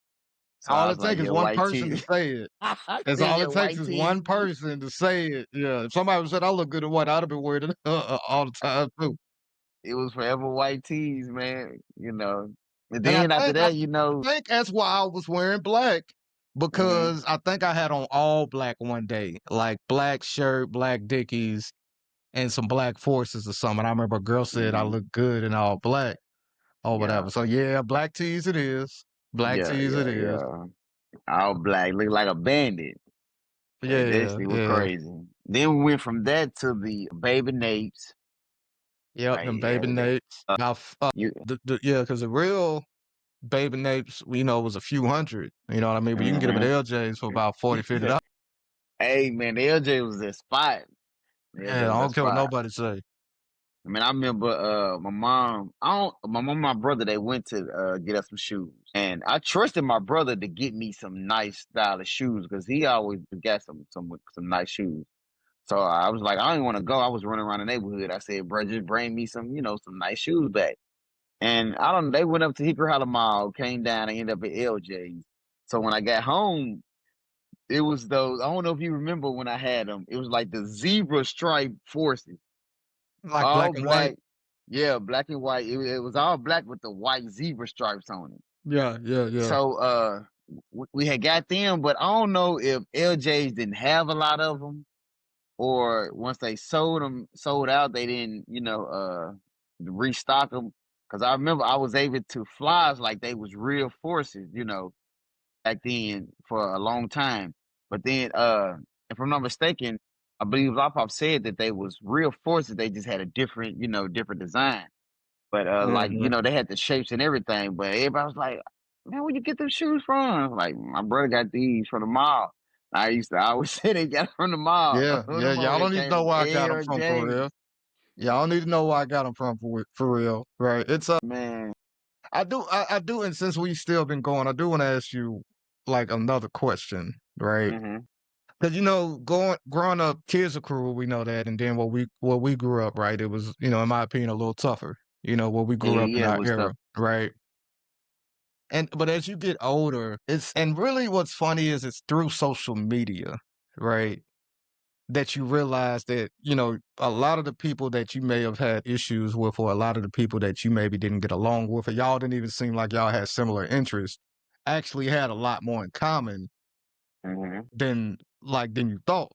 So I all was it like, takes is yeah, one white person to tee. say it. I That's said, all yeah, it takes white is tees. one person to say it. Yeah, if somebody said, "I look good in white," I'd have been wearing it all the time too. It was forever white tees, man. And And I then after think I that, think that's why I was wearing black hmm because I think I had on all black one day, like black shirt, black Dickies, and some black forces or something. I remember a girl said I hmm look good in all black or yeah, whatever. So yeah, black tees it is. Black yeah, tees it yeah, is. yeah. All black, look like a bandit. That Yeah, shit was yeah. crazy. Then we went from that to the baby napes. Yep, Like, them baby Napes. Now, you, yeah, because the real baby Napes, was a few hundred. You know what I mean? But you can get them at hmm LJ's for about 40, $50. Hey, man, the LJ was that spot. The Yeah, LJ I was that don't care what spot. nobody say. I mean, I remember my mom and my brother, they went to get us some shoes. And I trusted my brother to get me some nice stylish shoes because he always got some nice shoes. So I was like, I didn't want to go. I was running around the neighborhood. I said, bro, just bring me some nice shoes back. And I don't they went up to Hickory Hollow Mall, came down and ended up at LJ's. So when I got home, it was those, I don't know if you remember when I had them. It was like the zebra stripe forces. Like All black and white. black. Yeah, black and white. It was all black with the white zebra stripes on it. Yeah, yeah, yeah. So we had got them, but I don't know if LJ's didn't have a lot of them, or once they sold out, they didn't restock them. Because I remember I was able to flies like they was real forces, back then for a long time. But then, if I'm not mistaken, I believe Lop said that they was real forces. They just had a different design. But like Mhm. they had the shapes and everything. But everybody was like, "Man, where you get them shoes from?" Like my brother got these from the mall. I always say they got it from the mall. Yeah, yeah. Them over Y'all there don't need to came know from where I got them from for LJ. real. Y'all need to know where I got them from for real. Right. Man. I do, and since we still been going, I do want to ask you like another question, right? Hmm. Because growing up, kids are cruel. We know that, and then what we grew up, right? It was, in my opinion, a little tougher. What we Yeah, grew up in yeah, it our was tough. era, right? And but as you get older, and really what's funny is it's through social media, right? That you realize that, a lot of the people that you may have had issues with, or a lot of the people that you maybe didn't get along with, or y'all didn't even seem like y'all had similar interests, actually had a lot more in common Hmm. than you thought.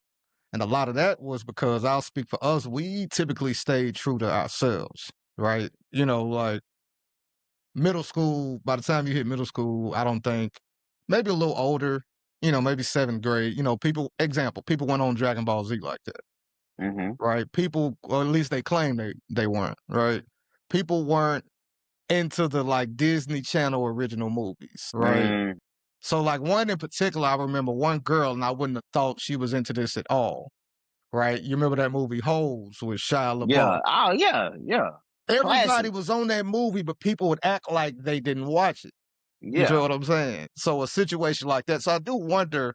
And a lot of that was because I'll speak for us, we typically stayed true to ourselves, right? Like middle school, by the time you hit middle school, I don't think maybe a little older, maybe seventh grade, people went on Dragon Ball Z like that, Hmm. right? People, or at least they claim they weren't, right? People weren't into the like Disney Channel original movies, right? Mm. So like one in particular, I remember one girl, and I wouldn't have thought she was into this at all, right? You remember that movie Holes with Shia LaBeouf? Yeah. Oh, yeah, yeah. Everybody Classic. was on that movie, but people would act like they didn't watch it. You feel Yeah. what I'm saying? So a situation like that. So I do wonder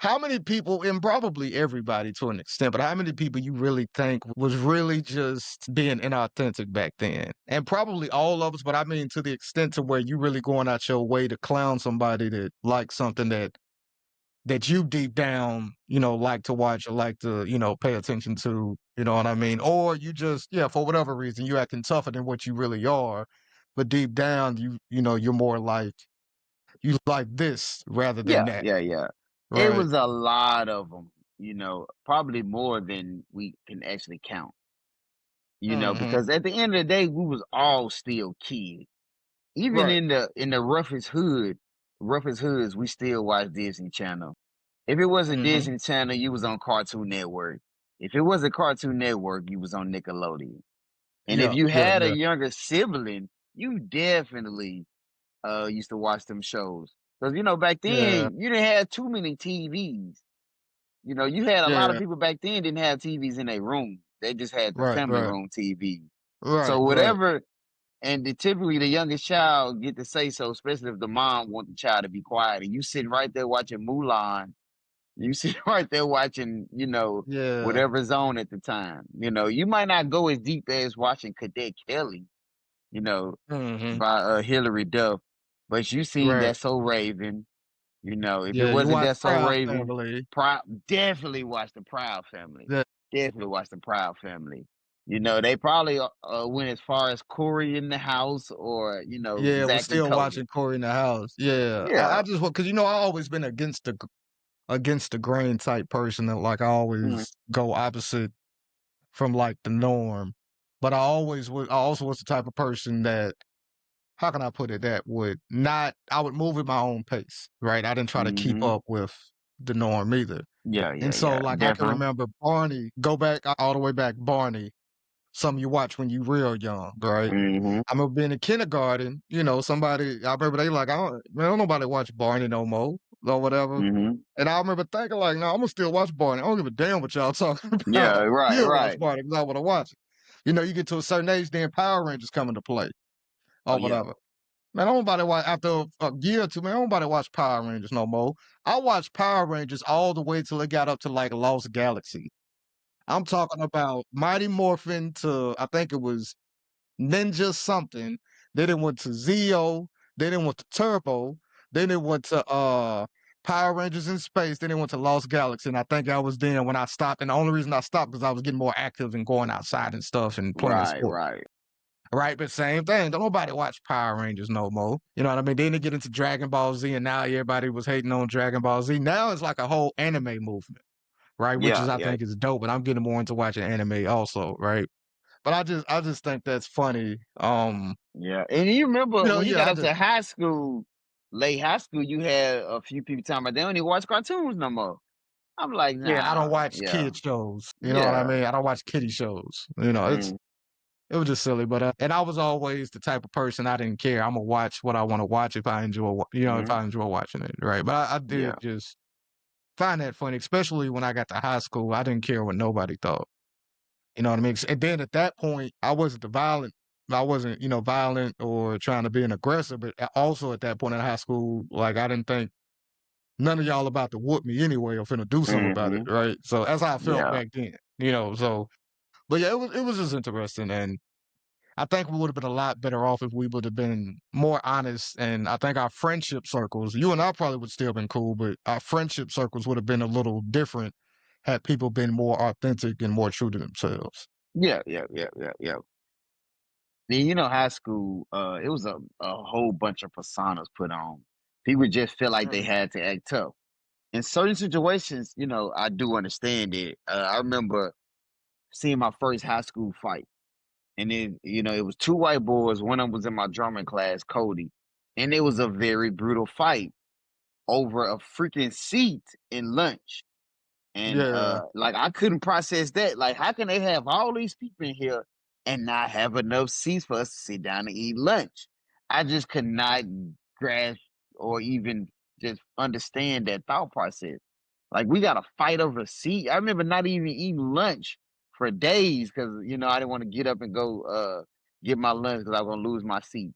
how many people, and probably everybody to an extent, but how many people you really think was really just being inauthentic back then? And probably all of us, but I mean to the extent to where you really going out your way to clown somebody that likes something that you deep down, like to watch or like to, pay attention to, you know what I mean? Or you just, yeah, for whatever reason, you acting tougher than what you really are, but deep down, you're more like you like this rather than Yeah, that, yeah, yeah. It right? was a lot of them, probably more than we can actually count, Hmm. because at the end of the day, we was all still kids. Even Right. in the roughest hoods, we still watch Disney Channel. If it wasn't Hmm. Disney Channel, you was on Cartoon Network. If it was a Cartoon Network, you was on Nickelodeon. And if Yeah, you yeah, had a yeah, younger sibling, you definitely used to watch them shows. Because back yeah, then you didn't have too many TVs. You had a lot of yeah. people back then didn't have TVs in their room. They just had the Right, family right, room TV. right, So right. whatever, and typically the youngest child get to say so, especially if the mom want the child to be quiet. And you sitting right there watching Mulan. You sitting right there watching, Yeah. whatever's on at the time. You might not go as deep as watching Cadet Kelly, you know, Hmm. by Hilary Duff, but you seen Right. That's So Raven. If it Yeah, you wasn't watch That's So Proud Raven, Family. definitely watch the Proud Family. Yeah, Definitely watch the Proud Family. They probably went as far as Corey in the House or yeah, we're Zach and still Cody. watching Corey in the House. Yeah, I Yeah. just want because I always been against the grain type person that like I Mhm. always go opposite from like the norm. But I also was the type of person that how can I put it that would not I would move at my own pace, right? I didn't try to keep Mhm. up with the norm either. Yeah, And yeah, so yeah. like I can Definitely. remember Barney, go back all the way back Barney, something you watch when you real young, right? Mhm. I remember being in kindergarten, I remember they like, don't nobody watch Barney no more or whatever. Mhm. And I remember thinking like, no, I'm gonna still watch Barney. I don't give a damn what y'all talking Yeah, about. right, Still watch right. Barney because I want to watch it. You get to a certain age, then Power Rangers come into play Oh or yeah. whatever. Man, I don't nobody watch after a year or two, man, I don't nobody watch Power Rangers no more. I watched Power Rangers all the way till it got up to like Lost Galaxy. I'm talking about Mighty Morphin to I think it was Ninja something. Then it went to Zeo. Then it went to Turbo. Then it went to Power Rangers in Space. Then it went to Lost Galaxy. And I think I was then when I stopped. And the only reason I stopped because I was getting more active and going outside and stuff and playing Right, sports. right. Right, but same thing. Don't nobody watch Power Rangers no more. You know what I mean? Then they get into Dragon Ball Z, and now everybody was hating on Dragon Ball Z. Now it's like a whole anime movement, right? Which is Yeah, I yeah, think is dope. But I'm getting more into watching anime also, right? But I just think that's funny. yeah. And you remember when you Yeah, got I up just to high school, late high school, you had a few people talking about they don't even watch cartoons no more. I'm like, yeah, I don't nah, watch yeah, kid shows. You know what I yeah. mean? I don't watch kiddie shows. Mm, It was just silly, but and I was always the type of person I didn't care. I'm gonna watch what I want to watch if I enjoy, if mm, I enjoy watching it, right? But I yeah. did just find that funny, especially when I got to high school. I didn't care what nobody thought. You know what I mean? And then at that point, I wasn't the violent. I wasn't, violent or trying to be an aggressor. But also at that point in high school, like I didn't think none of y'all about to whoop me anyway or finna do something about it, Mhm. right? So that's how I felt Yeah. back then. So but yeah, it was just interesting, and I think we would have been a lot better off if we would have been more honest. And I think our friendship circles, you and I probably would still been cool, but our friendship circles would have been a little different had people been more authentic and more true to themselves. Yeah, yeah, yeah, yeah, yeah. Then high school, it was a whole bunch of personas put on. People just feel like they Mhm. had to act tough. In certain situations, I do understand it. I remember seeing my first high school fight. And then, it was two white boys. One of them was in my drumming class, Cody. And it was a very brutal fight over a freaking seat in lunch. And Yeah. like I couldn't process that. Like, how can they have all these people in here and not have enough seats for us to sit down and eat lunch? I just could not grasp or even just understand that thought process. Like we got to fight over a seat. I remember not even eating lunch for days because I didn't want to get up and go get my lunch because I was gonna lose my seat.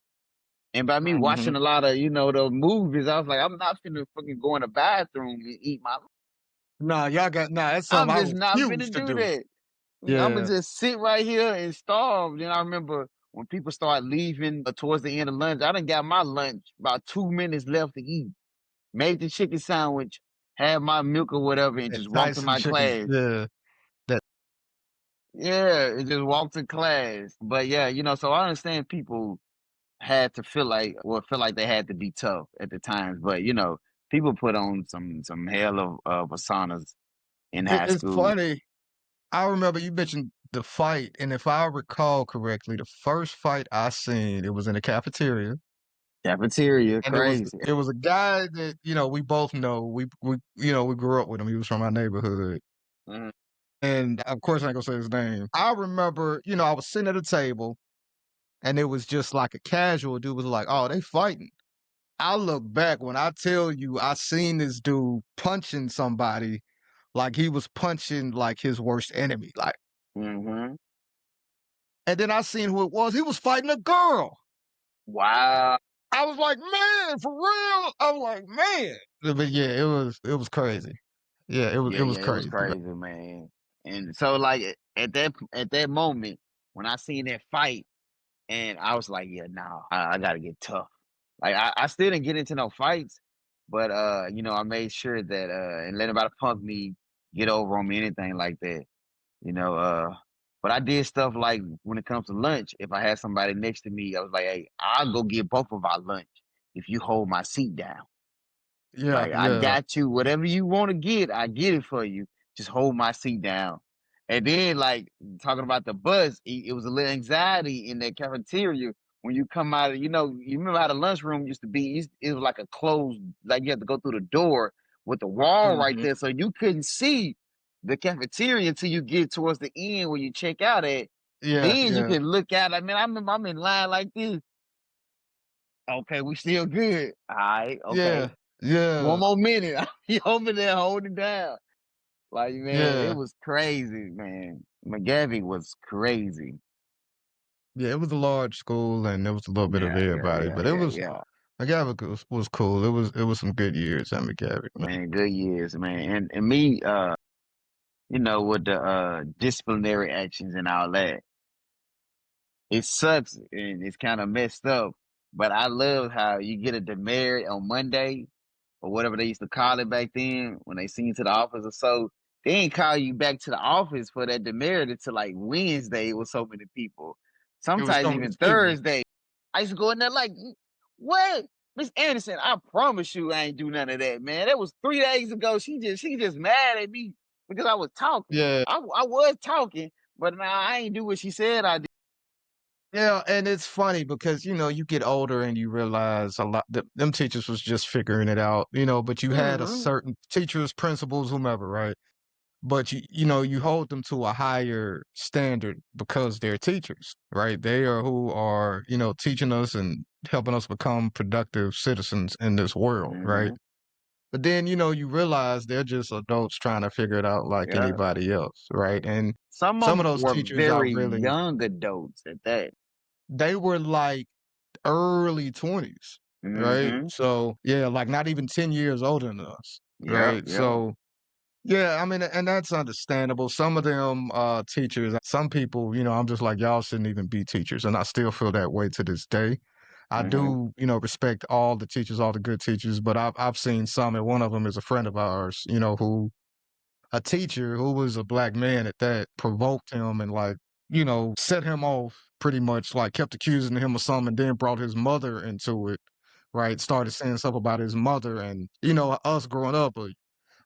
And by me Mhm. watching a lot of the movies, I was like, I'm not finna fucking go in the bathroom and eat my. Nah, that's something I'm I just not refuse finna to do do. that. I'm gonna Yeah, just sit right here and starve. Then I remember when people start leaving towards the end of lunch, I done got my lunch about 2 minutes left to eat. Made the chicken sandwich, had my milk or whatever, and that just walked to Tyson my chicken, class. yeah, that Yeah, and just walked to class. But yeah, so I understand people had to feel like they had to be tough at the times. But people put on some hell of personas in high it's school. funny. I remember you mentioned the fight, and if I recall correctly, the first fight I seen, it was in the cafeteria, Cafeteria, and it was crazy. it was a guy that we both know. We grew up with him. He was from our neighborhood, Mhm, and of course I ain't gonna say his name. I remember, I was sitting at a table, and it was just like a casual dude was like, "Oh, they fighting." I look back when I tell you I seen this dude punching somebody like he was punching like his worst enemy, like. mhm. And then I seen who it was. He was fighting a girl. Wow. I was like, man, for real. I was like, man. But yeah, it was crazy. Yeah, it Yeah, was yeah, it was crazy. crazy, man. And so like at that moment when I seen that fight, and I was like, yeah, nah, I gotta get tough. Like I still didn't get into no fights, but I made sure that and let nobody punk me, get over on me, anything like that. You know, but I did stuff like when it comes to lunch, if I had somebody next to me, I was like, hey, I'll go get both of our lunch if you hold my seat down. Yeah, Like, I yeah. got you. Whatever you want to get, I get it for you. Just hold my seat down. And then, like, talking about the bus, it was a little anxiety in that cafeteria when you come out of, you remember how the lunchroom used to be? It was like a closed, like you had to go through the door with the wall right Mhm. there. So you couldn't see the cafeteria until you get towards the end where you check out at. Yeah, Then you yeah. can look out. I mean, I remember I'm in line like this. Okay, we still good. All right, okay. Yeah. Yeah. One more minute. He over there holding down. Like, man, it Yeah. was crazy, man. McGavie was crazy. Yeah. It was a large school and there was a little bit of Yeah, yeah, everybody, yeah, but it yeah, was yeah. McGavock was cool. It was some good years at McGavock, man. Man, good years, man. And me, with the disciplinary actions and all that, it sucks and it's kind of messed up. But I love how you get a demerit on Monday or whatever they used to call it back then when they send you to the office or so. They ain't call you back to the office for that demerit until like Wednesday with so many people. It was Sometimes so many even people. Thursday. I used to go in there like, what? Miss Anderson, I promise you I ain't do none of that, man. That was 3 days ago. She just mad at me because I was talking. Yeah. I was talking, but now I ain't do what she said I did. Yeah, and it's funny because you get older and you realize a lot them teachers was just figuring it out, but you had a Hmm. certain teachers, principals, whomever, right? But you hold them to a higher standard because they're teachers, right? They are who are, teaching us and helping us become productive citizens in this world, right? Hmm. But then, you realize they're just adults trying to figure it out like Yeah. anybody else, right? And Some of some of them those were teachers I very really young adults at that. they were like early 20s, right? Mhm. So, yeah, like not even 10 years older than us, Yep, right? yep. So, yeah, I mean, and that's understandable. Some of them teachers, some people, I'm just like, y'all shouldn't even be teachers. And I still feel that way to this day. I Mhm. do, respect all the teachers, all the good teachers, but I've seen some, and one of them is a friend of ours, who a teacher who was a black man at that provoked him and like, set him off pretty much, like kept accusing him of something and then brought his mother into it, right? Started saying stuff about his mother and, us growing up,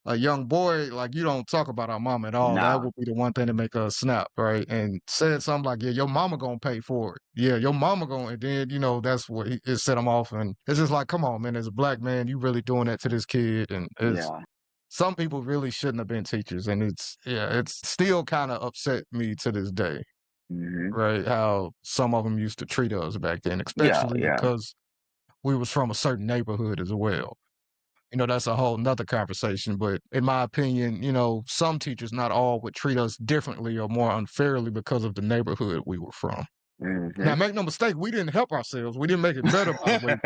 a young boy, like you don't talk about our mom at all. That Nah. would be the one thing to make us snap, right? And said something like, "Yeah, your mama gonna pay for it. Yeah, your mama gonna." And then that's what it set him off. And it's just like, come on, man. As a black man, you really doing that to this kid, and it's Yeah. some people really shouldn't have been teachers, and it's still kind of upset me to this day, Mhm. right? How some of them used to treat us back then, Yeah, especially yeah. because we was from a certain neighborhood as well. That's a whole nother conversation. But in my opinion, some teachers, not all, would treat us differently or more unfairly because of the neighborhood we were from. Now, Mhm. make no mistake, we didn't help ourselves. We didn't make it better, by the way,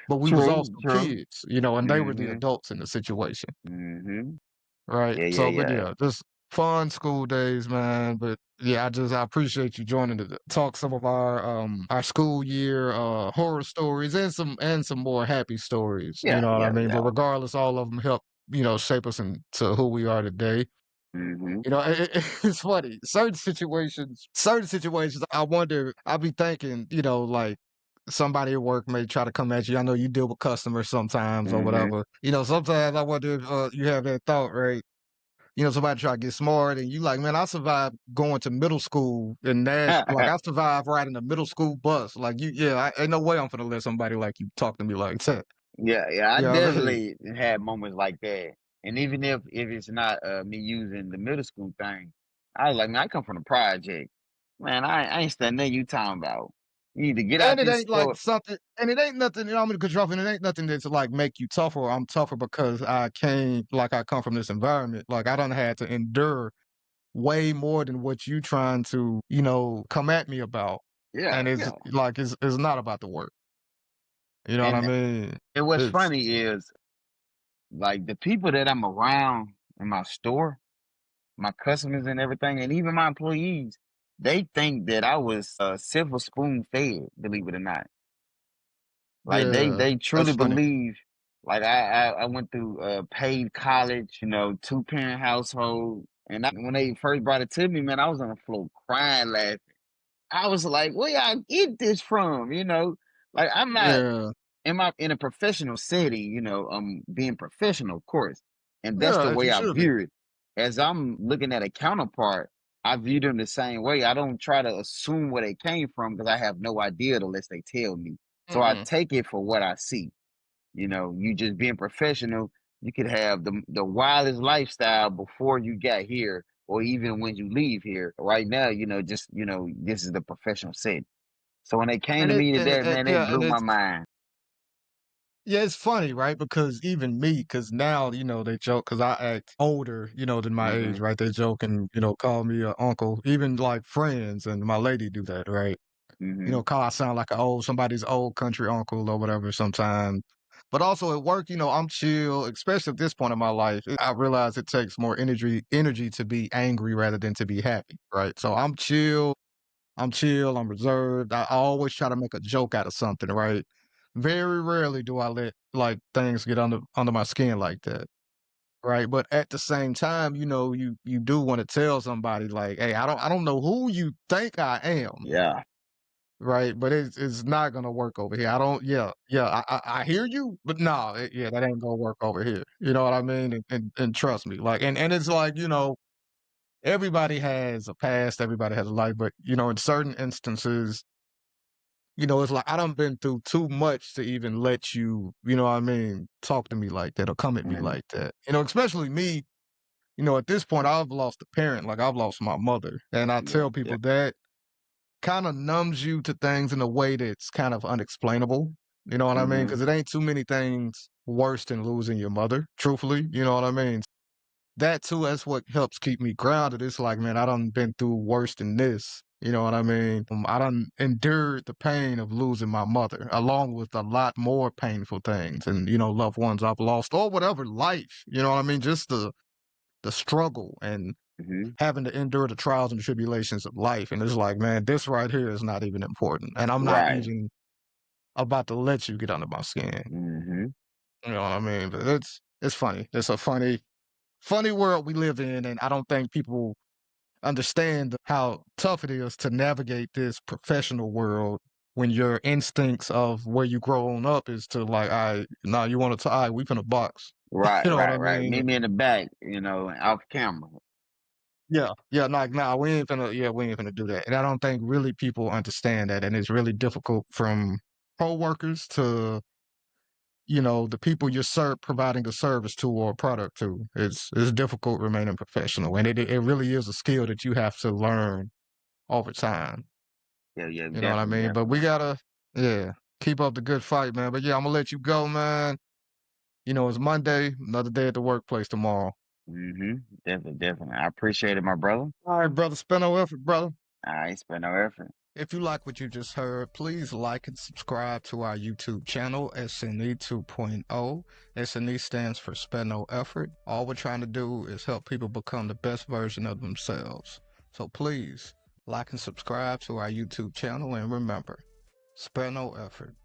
but we was also True, true. kids, and they were the Mhm. adults in the situation, Mhm. right? Yeah, yeah, So, but yeah. yeah, just fun school days, man. But yeah, I appreciate you joining to talk some of our school year horror stories and some more happy stories. You Yeah, know what I yeah, mean? But yeah. regardless, all of them help shape us into who we are today. Mhm. It's funny. Certain situations, I wonder, I be thinking, like somebody at work may try to come at you. I know you deal with customers sometimes or Mhm. whatever. Sometimes I wonder if you have that thought, right? Somebody try to get smart and you like, man, I survived going to middle school in Nashville. Like I survived riding a middle school bus. Like ain't no way I'm gonna let somebody like you talk to me like that. Yeah, yeah, I You know what I mean? definitely had moments like that. And even if it's not me using the middle school thing, I was like, man, I come from the project. Man, I ain't studying nothing you talking about. You need to get And out it this ain't like store. something, and it ain't nothing, I'm in control, and it ain't nothing that's like make you tougher. I'm tougher because I come from this environment. Like I done had to endure way more than what you trying to, come at me about. Yeah, And it's yeah. like, it's not about the work. You know what I And mean? and what's It's, funny is like the people that I'm around in my store, my customers and everything, and even my employees, they think that I was silver spoon fed, believe it or not. Like yeah, they that's truly funny. believe. Like I went through paid college, two-parent household, and when they first brought it to me, man, I was on the floor crying, laughing. I was like, "Where y'all get this from?" Like I'm not Yeah, in a professional setting, being professional, of course, and that's the yeah, as way you I should be. view it. As I'm looking at a counterpart, I view them the same way. I don't try to assume where they came from because I have no idea unless they tell me. So I Mm-mm. take it for what I see. You just being professional, you could have the wildest lifestyle before you got here, or even when you leave here. Right now, this is the professional setting. So when they came And to it, me and, today, and man, they yeah, and blew my it's mind. Yeah, it's funny, right? Because even me, because now, they joke, because I act older, than my age, Hmm. right? They joke and, call me a uncle. Even like friends and my lady do that, right? Hmm. Call I sound like somebody's old country uncle or whatever sometimes. But also at work, I'm chill, especially at this point in my life. I realize it takes more energy to be angry rather than to be happy, right? So I'm chill, I'm reserved. I always try to make a joke out of something, right? Very rarely do I let like things get under my skin like that. Right. But at the same time, you do want to tell somebody like, hey, I don't know who you think I am, Yeah. right? But it's not gonna work over here. I don't yeah, I hear you, but no, yeah, that ain't gonna work over here. You know what I mean? And trust me. Like and it's like, everybody has a past, everybody has a life, but in certain instances, it's like I done been through too much to even let you, you know what I mean, talk to me like that or come at me Hmm. like that. Especially me, at this point I've lost a parent, like I've lost my mother. And I Yeah. tell Yeah. people that kind of numbs you to things in a way that's kind of unexplainable. You know what I mean? Hmm. Because it ain't too many things worse than losing your mother, truthfully. You know what I mean? That too, that's what helps keep me grounded. It's like, man, I done been through worse than this. You know what I mean? I done endured the pain of losing my mother, along with a lot more painful things and, loved ones I've lost or whatever life. You know what I mean? Just the struggle and Hmm. having to endure the trials and tribulations of life. And it's like, man, this right here is not even important. And I'm not Right. even about to let you get under my skin. Hmm. You know what I mean? But it's funny. It's a funny world we live in, and I don't think people understand how tough it is to navigate this professional world when your instincts of where you grown up is to like, I now you want to tie, we finna box. Right. You know what I Right. Right. mean? Meet me in the back, off camera. Yeah, yeah, like nah, we ain't finna do that. And I don't think really people understand that, and it's really difficult from co-workers to the people you're providing a service to or a product to. It's difficult remaining professional, and it really is a skill that you have to learn over time. Yeah. Yeah. You know what I Definitely. mean? Definitely. But we gotta, yeah, keep up the good fight, man. But yeah, I'm gonna let you go, man. It's Monday, another day at the workplace tomorrow. Definitely, definitely. I appreciate it, my brother. All right, brother, spend no effort, brother. I ain't spent no effort. If you like what you just heard, please like and subscribe to our YouTube channel, SNE 2.0. SNE stands for Spend No Effort. All we're trying to do is help people become the best version of themselves. So please like and subscribe to our YouTube channel, and remember, spare no effort.